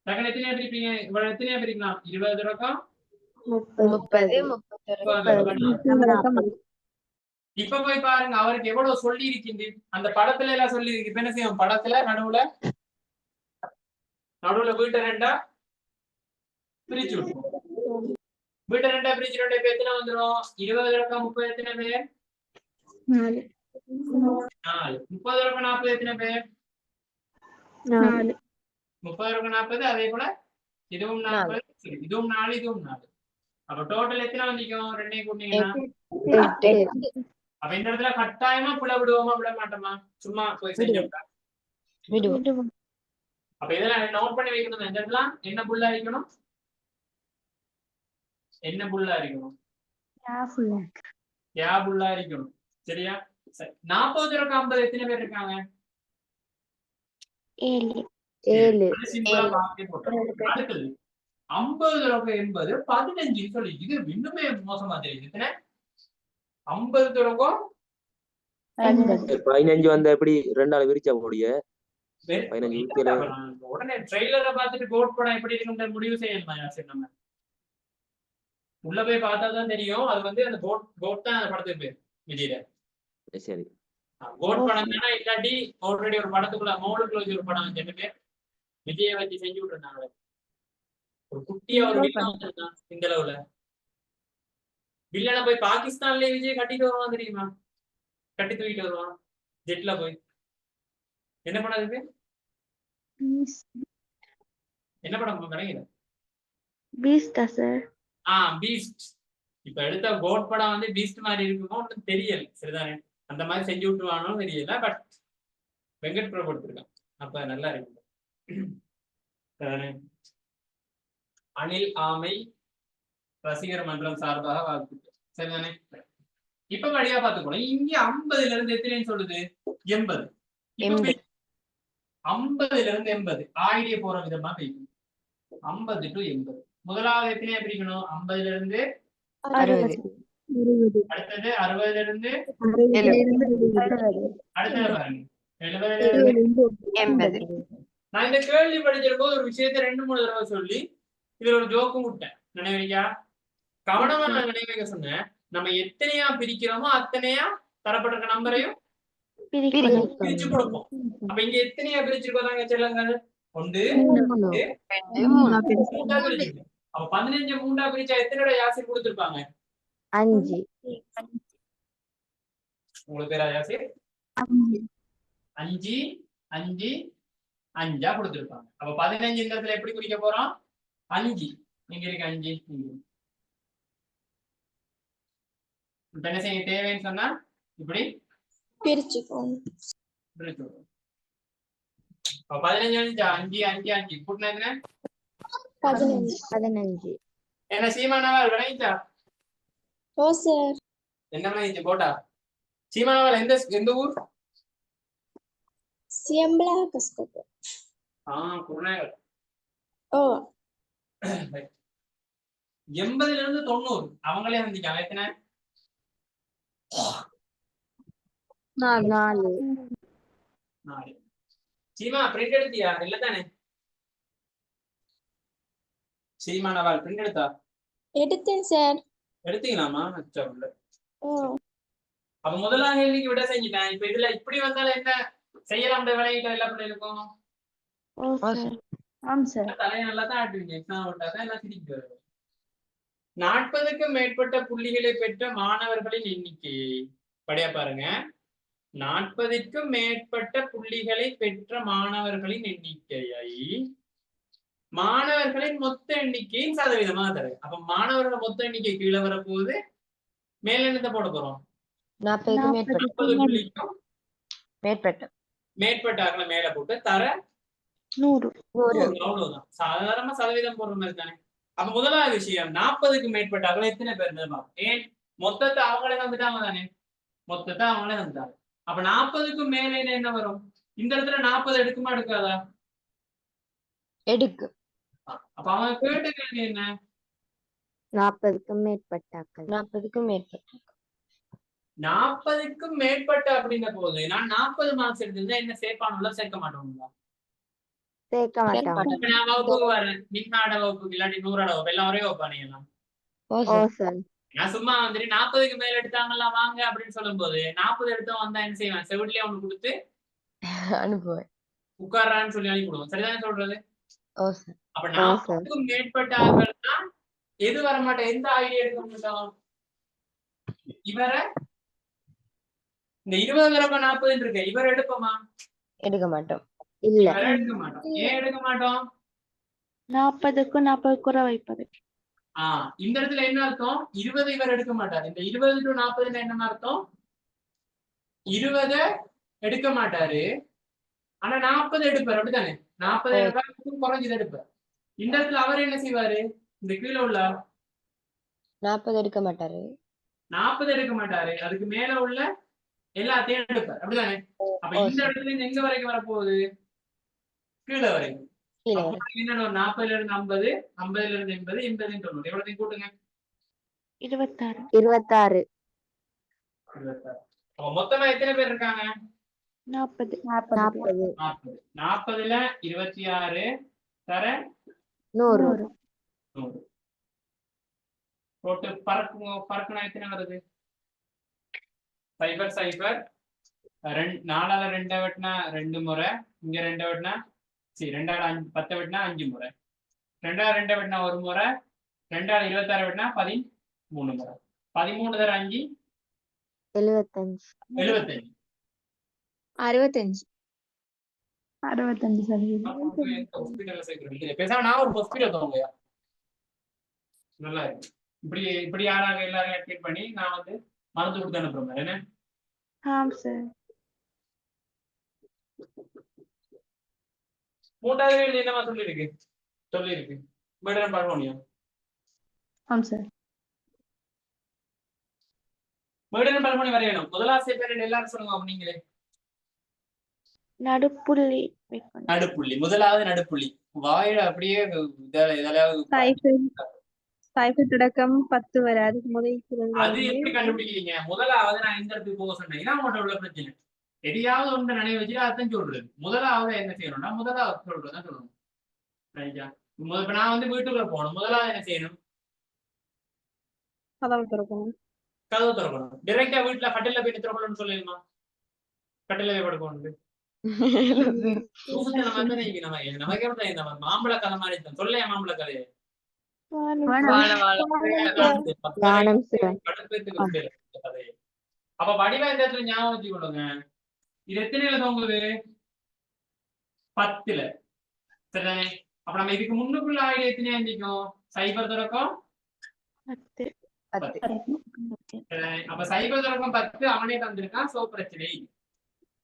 டக்குனு எத்தனையா பிரிப்பீங்க? இவ்வளவு எத்தனையா பிரிக்கலாம்? 20 தொடக்கம் 30. இப்ப போய் பாருங்க, அவருக்கு எவ்வளவு சொல்லி இருக்கின்ற அந்த படத்துல எல்லாம் சொல்லி இருக்கு. இப்ப என்ன செய்யும்? படத்துல நடுவுல வீட்டை 2 பிரிச்சு விட்டுருவோம். வீட்டை 2 பிரிச்சு இப்ப எத்தனை வந்துடும்? 20 தொடக்கம் 30 எத்தனை பேர்? 4. 30 தொடக்கம் 40 எத்தனை பேர்? 4. 30 தொடக்கம் 40. அதே போல இதுவும் 40, இதுவும் 4, இதுவும் 4. அப்ப டோட்டல் எத்தனை வந்திக்கும்? 2 கூட்டினீங்கன்னா 8. அப்ப இந்த இடத்துல கட்டாயமா புள்ள விடுவோமா விட மாட்டோமா? சும்மா போய் செஞ்சோம்டா விடுவோம். அப்ப இதெல்லாம் நோட் பண்ணி வைக்கணும். இந்த இடத்துல என்ன புள்ளா இருக்கணும்? என்ன புள்ளா இருக்கணும்? யா புள்ளா இருக்கணும். சரியா? 40 தொடக்கம் 50 எத்தனை பேர் இருக்காங்க? 7. சிம்பிளா பாக்கி போட்டுருக்கோம். அடுத்தது 50 தொடக்கம் 80 15 சொல்லி இது இன்னுமே மோசமா தெரியுது. எத்தனை 50 தொடக்கம் 15 வந்தா எப்படி 2 விரிச்சா முடிய வெ- 15 இல்ல, விரிக்கல. அப்ப நான் உடனே ட்ரெய்லரை பார்த்துட்டு கோட் படம் எப்படி இருக்குன்ற முடிவு செய்யணுமா யாசிர்? நம்ம உள்ள போய் பார்த்தா தான் தெரியும். அது வந்து அந்த கோட் தான் அந்த படத்துக்கு பேர் விஜயில. சரி கோட் படம் தானே, இல்லாட்டி ஆல்ரெடி ஒரு படத்துக்குள்ள மௌலுக்குள்ள வச்சு ஒரு படம் வச்சுட்டு விஜயை வச்சு செஞ்சு விட்டுருந்தாங்க. ஒரு குட்டியா ஒரு வில்லன் வந்திருந்தான் இந்த அளவுல. வில்லனை போய் பாகிஸ்தான்லயே விஜய் கட்டிட்டு வருவான் தெரியுமா? கட்டி தூக்கிட்டு வருவான் ஜெட்ல போய். என்ன படம் அதுக்கு? என்ன படம் கிடைக்கல? பீஸ்டா சார்? பீஸ்ட். இப்ப எடுத்த கோட் படம் வந்து பீஸ்ட் மாதிரி இருக்குமோ ஒன்றும் தெரியல. சரிதானே? அந்த மாதிரி செஞ்சு விட்டுருவானோ தெரியல. பட் வெங்கட் பிரபு எடுத்திருக்கான். அப்ப நல்லா இருக்கு. சரிதானே? அனில் ஆமை ரசிகர் மன்றம் சார்பாக வாழ்த்துக்கள். சரிதானே? இப்ப வழியா பாத்துக்கணும். இங்க 50ல இருந்து எத்தனைன்னு சொல்லுது? 80. 50ல இருந்து 80 ஆயிடிய போற விதமா பிரிக்கணும். 50 to 80. முதலாவது எத்தனையா பிரிக்கணும்? 50ல இருந்து 60. அடுத்தது 60ல இருந்து 70. அடுத்தது பாருங்க 70ல இருந்து 80. நான் இந்த கேள்வி படிச்சிருக்கும் ஒரு விஷயத்த 2-3 தடவை சொல்லி இதுல ஒரு ஜோக்கும் விட்டேன். நினைவையா கவனமா நான் நினைவைக்க சொன்னேன். நம்ம எத்தனையா பிரிக்கிறோமோ அத்தனையா தரப்பட்டிருக்க நம்பரையும் பிரிச்சு கொடுப்போம். அப்ப இங்க எத்தனையா பிரிச்சிருக்கோம் நாங்க சொல்லுங்க? 1 2 3 பிரிச்சிருக்கோம். அப்ப 15 3 பிரிச்சா எத்தனை யாசிர் கொடுத்திருப்பாங்க? 5. உங்களுக்கு பேரா யாசிர்? 5 5 5 கொடுத்திருப்பாங்க. அப்ப 15 இந்த இடத்துல எப்படி குறிக்க போறோம்? 5 இங்க இருக்கு 5 இப்ப என்ன செய்ய தேவைன்னு சொன்னா இப்படி பிரிச்சுக்கோங்க. பிரிச்சுக்கணும். அப்ப 15 5 5 5 கூட்டினா என்ன? 15. என்ன சீமானவாள் விளையிச்சா? ஓ சார். என்ன விளையிச்சு போட்டா? சீமானவாள் எந்த ஊர்? சியம்பலா கஸ்கோட்டை. குருநாயகர். ஓ 80ல இருந்து 90 அவங்களே வந்திருக்காங்க. எத்தனை? 4. 4. சீமா பிரிண்ட் எடுத்தியா? இல்ல தானே? சீமானவாள் பிரிண்ட் எடுத்தா? எடுத்தேன் சார். எடுத்தீங்களாமா? அச்சா இல்ல. ஓ அப்ப முதலாம் கேள்விக்கு விட செஞ்சுட்டேன். இப்ப இதுல இப்படி வந்தாலும் என்ன செய்யலாம்? விளையிட்ட எல்லா பிள்ளைகளுக்கும் ஓ சார். ஆம் சார். தலையை நல்லா தான் ஆட்டுவீங்க. எக்ஸாம் விட்டாதான் எல்லாம் சிரிக்கு. 40க்கும் மேற்பட்ட புள்ளிகளை பெற்ற மாணவர்களின் எண்ணிக்கையை படியா பாருங்க. 40க்கும் மேற்பட்ட புள்ளிகளை பெற்ற மாணவர்களின் எண்ணிக்கையை மாணவர்களின் மொத்த எண்ணிக்கையின் சதவீதமாக தரு. அப்ப மாணவர்கள் மொத்த எண்ணிக்கை கீழே வரப்போகுது. மேல என்னத்தை போட போறோம்? 40 புள்ளிக்கும் மேற்பட்ட மேல போட்டு தர 100. அவ்வளவுதான். சாதாரணமா சதவீதம் போடுற மாதிரி தானே. அப்ப முதலாவது விஷயம் 40க்கு மேற்பட்ட எத்தனை பேர் இருந்தது? ஏன் மொத்தத்தை அவங்களே வந்துட்டாங்க தானே. மொத்தத்தை அவங்களே வந்துட்டாங்க. அப்ப 40க்கும் மேல என்ன வரும்? இந்த இடத்துல 40 எடுக்குமா எடுக்காதா? எடுக்கு. அப்ப அவங்க கேட்ட கேள்வி என்ன? 40க்கும் மேற்பட்டாக்கள். 40க்கும் மேற்பட்ட அப்படின்ற போது நான் 40 மார்க்ஸ் எடுத்திருந்தா என்ன சேர்ப்பானுல சேர்க்க மாட்டோம்ல? சேர்க்க மாட்டாங்க. நான் வகுப்புக்கு வரேன். மின்னாட வகுப்புக்கு இல்லாட்டி 100ஆட வகுப்பு எல்லாம் ஒரே வகுப்பா நீங்க எல்லாம்? ஓ சார். நான் சும்மா வந்துட்டு 40க்கு மேல எடுத்தாங்களா வாங்க அப்படின்னு சொல்லும் போது 40 எடுத்தவன் வந்தா என்ன செய்வேன்? செவிட்லயே அவனுக்கு கொடுத்து அனுப்புவேன். உட்கார்றான்னு சொல்லி அனுப்பிடுவோம். சரிதானே சொல்றது? ஓ சார். அப்ப 40க்கும் மேற்பட்ட ஆட்கள்னா எது வரமாட்டேன்? எந்த ஐடியா எடுக்க மாட்டோம்? இவர இந்த 20 தடவை 40 இருக்கு. இவர் எடுப்போமா? எடுக்க மாட்டோம். இல்ல. எடுக்க மாட்டோம். ஏன் எடுக்க மாட்டோம்? 40க்கும் 40 குறை வைப்பது. இந்த இடத்துல என்ன அர்த்தம்? 20 இவர் எடுக்க மாட்டார். இந்த 20 to 40 என்ன அர்த்தம்? 20 எடுக்க மாட்டாரு. ஆனா 40 எடுப்பார். அப்படித்தானே? 40 எடுப்பார், குறைஞ்சது எடுப்பார். இந்த இடத்துல அவர் என்ன செய்வாரு? இந்த கீழே உள்ள 40 எடுக்க மாட்டாரு. 40 எடுக்க மாட்டாரு. அதுக்கு மேல உள்ள எல்லாத்தையும் எடுப்பார். அப்படிதானே? அப்ப இந்த இடத்துல இருந்து எங்க வரைக்கும் வரப்போகுது? கீழே வரைக்கும். கீழே அப்ப என்னன்னா ஒரு 40ல இருந்து 50, 50ல இருந்து 80, 80 ன்னு 90. எவ்வளவு கூட்டுங்க? 26. 26. 26. அப்ப மொத்தமா எத்தனை பேர் இருக்காங்க? 40. 40. 40. 40ல 26 தர 100. 100. போட்டு பறக்குனா எத்தனை வருது? 0 0 4ஆல 2 வெட்டினா 2 முறை, இங்க 2 வெட்டினா 2ஆல 10 வெட்டினா 5 முறை, 2ஆல 2 வெட்டினா 1 முறை, 2ஆல 26 வெட்டினா 13 முறை. 13 தர 5 75. 75. 65. 65%. ஹாஸ்பிடல்ல சேர்க்கிறேன். பேசாம நான் ஒரு ஹாஸ்பிடல் தோங்கயா. நல்லா இருக்கு. இப்படி யாராக எல்லாரையும் அட்மிட் பண்ணி நான் வந்து மருந்து கொடுத்து அனுப்புறேன். என்ன? ஆம் சார். 3வது கேள்வி என்னமா சொல்லிருக்கு மேடம் பார்க்கணும். ஆம் சார். மேடம் பார்க்கணும் வரையணும். முதலாசிய பேர் எல்லாரும் சொல்லுங்க நீங்களே. நடுப்புள்ளி வைக்கணும். நடுப்புள்ளி. முதலாவது நடுப்புள்ளி. வாயில அப்படியே இதெல்லாம் 5 தொடக்கம் 10 வரை. அதுக்கு முதல் அது எப்படி கண்டுபிடிக்கிறீங்க? முதலாவது நான் எந்த இடத்துக்கு போக சொன்னீங்கன்னா அவங்கள்ட்ட உள்ள பிரச்சனை. எதையாவது ஒன்று நினைவு வச்சுட்டு அதான் சொல்றது. முதலாவது என்ன செய்யணும்னா முதலாவது சொல்றதுதான் சொல்லணும். இப்ப நான் வந்து வீட்டுக்குள்ள போகணும். முதலாவது என்ன செய்யணும்? கதவு திறக்கணும். கதவு திறக்கணும். டைரக்டா வீட்டுல கட்டில போய் திறக்கணும்னு சொல்லிடுமா? கட்டில போய் படுக்கணும். நமக்கு நம்ம மாம்பழ கதை மாதிரி சொல்ல மாம்பழ கதையை அப்ப வடிவா இந்த இடத்துல ஞாபகம் வச்சு கொள்ளுங்க. இது எத்தனைல தொங்குது? 10ல. சரிதானே? அப்ப நம்ம இதுக்கு முன்னுக்குள்ள ஆயுத எத்தனை இருந்திக்கும்? 0 தொடக்கம் 10. அப்ப 0 தொடக்கம் 10 அவனே தந்திருக்கான். சோ பிரச்சனை.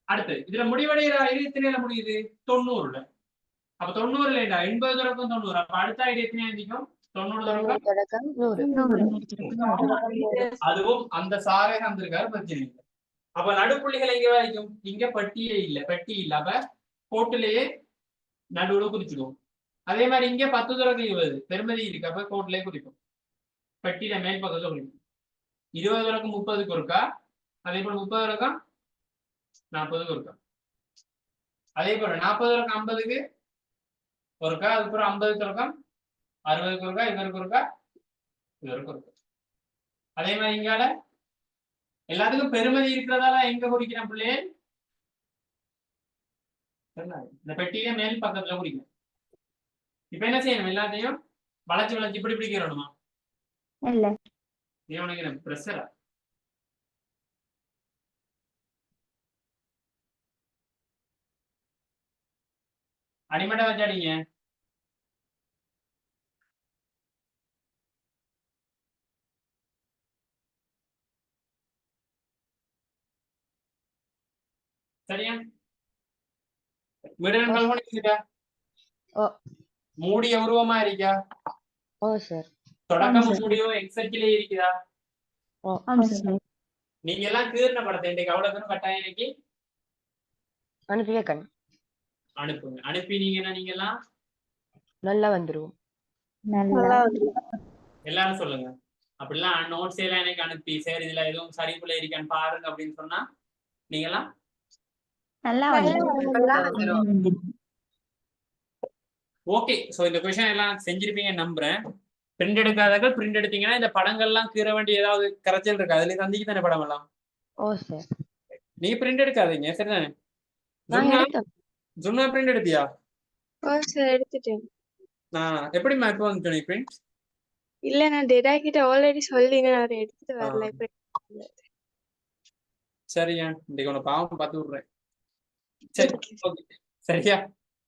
அடுத்து இதுல முடிவடைகிற ஆயுத எத்தனைல முடியுது? 90ல. அப்ப 90ல 80 தொடக்கம் 90. அப்ப அடுத்த ஆயுத எத்தனை இருந்திக்கும்? 90 தொடக்கம் 100. அதுவும் அந்த சாரே தந்திருக்காரு. பிரச்சனை இல்லை. அப்ப நடுப்புள்ளிகள் எங்க வரைக்கும்? இங்க பெட்டி இல்ல. அப்ப கோட்டிலேயே நடுவுல குறிச்சுக்கும். அதே மாதிரி இங்க 10 தொடக்கம் 20 பெருமதி இருக்கு. அப்ப கோட்டிலேயே குறிக்கும். பெட்டியில மேல் பக்கத்துல குறிக்கும். 20 தொடக்கம் 30க்கு இருக்கா. அதே போல 30 தொடக்கம் 40க்கு இருக்கா. அதே போல 40 தொடக்கம் 50க்கு ஒருக்கா. அதுக்கப்புறம் 50 தொடக்கம் 60க்கு இருக்கா. இவருக்கு இருக்கா. இவருக்கு இருக்கா. அதே மாதிரி இங்கால எல்லாத்துக்கும் பெருமதி இருக்கிறதால எங்க குறிக்கிறேன் பிள்ளையே? இந்த பெட்டியில மேல் பக்கத்துல குறிக்கிறேன். இப்ப என்ன செய்யணும்? எல்லாத்தையும் வளைச்சு இப்படி பிடிக்கிறோமா? இல்ல. உனக்கு பிரஷரா? அடிமட்டை வச்சாடிங்க. சரியா? மூடிய உருவமா இருக்கா? ஓ சார். தொடக்கம் மூடியோ எக்ஸாக்ட்லி இருக்குதா? நீங்க எல்லாம் கீர்ன படத்தை இன்றைக்கு அவ்வளவு கட்டாயம் இன்னைக்கு அனுப்பி வைக்கணும். அனுப்புங்க. அனுப்பினீங்கன்னா நீங்க எல்லாம் நல்லா வந்துருவோம். எல்லாரும் சொல்லுங்க. அப்படிலாம் நோட்ஸ் எல்லாம் எனக்கு அனுப்பி சரி இதுல எதுவும் சரிப்புல இருக்கான்னு பாருங்க அப்படின்னு சொன்னா நீங்க எல்லாம் ஓகே. சோ இந்த கொஸ்டின் எல்லாம் செஞ்சிருப்பீங்க நம்புறேன். பிரிண்ட் எடுக்காதவர்கள் பிரிண்ட் எடுத்தீங்கன்னா இந்த படங்கள்லாம் கீற வேண்டிய ஏதாவது கரைச்சல் இருக்கு. அதுல சந்திக்கு தானே படம் எல்லாம். ஓ சார். நீங்க பிரிண்ட் எடுக்காதீங்க. சரிதானே? ஜும்னா பிரிண்ட் எடுத்தியா? ஓ சார் எடுத்துட்டேன். நான் எப்படிமா இப்போ வந்து பிரிண்ட்? இல்ல நான் டேட்டா கிட்ட ஆல்ரெடி சொல்லினேன். அதை எடுத்துட்டு வரல. சரியா? இன்னைக்கு உன பாவம் பார்த்து விடுறேன். சரி ஓகே. சரியா?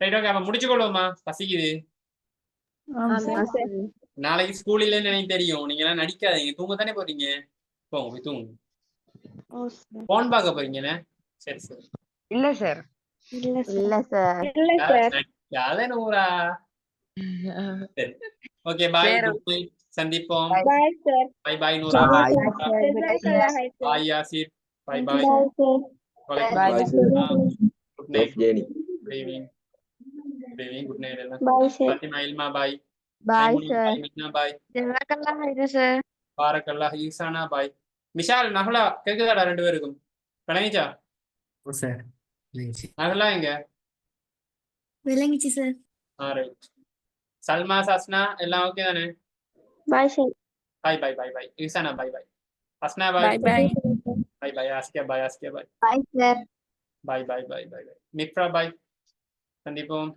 Right okay. அப்ப முடிச்சுக்கொள்வோமா? பசிக்குது. நாளைக்கு ஸ்கூல் இல்லைன்னு எனக்கு தெரியும். நீங்க எல்லாம் நடிக்காதீங்க. தூங்க தானே போறீங்க. போங்க போய் தூங்க. போன் பார்க்க போறீங்கண்ணே? சரி சரி. இல்ல சார். யாரே நூறா? சரி ஓகே. பாய். சந்திப்போம். Bye bye Noora. Bye Yasir. Bye bye. Good night. Good evening. Good evening, good night எல்லாம். Bye sir. Fathima, Ilma bye. Bye Maimuna sir. Bye, Minna bye. ஜஸாக்கல்லாஹ் ஹைரன் சார். பாரக்கல்லாஹ், ஈசானா பாய். விஷால், நஹலா கேக்குதாடா ரெண்டு பேருக்கும்? விளங்கிச்சா? சார் நஹலா எங்க? விளங்கிச்சு சார். ரைட். சல்மா, சஸ்னா எல்லாம் ஓகே தானே? Bye sir. பாய் பாய் பாய் பாய். ஈசானா பாய் பாய். அஸ்னா பாய். பாய் பாய். பாய் பாய். ஆஸ்கியா பாய். ஆஸ்கியா பாய். Bye sir. பாய் பாய் பாய் பாய் பாய். மிக்ரா பாய். சந்திப்போம்.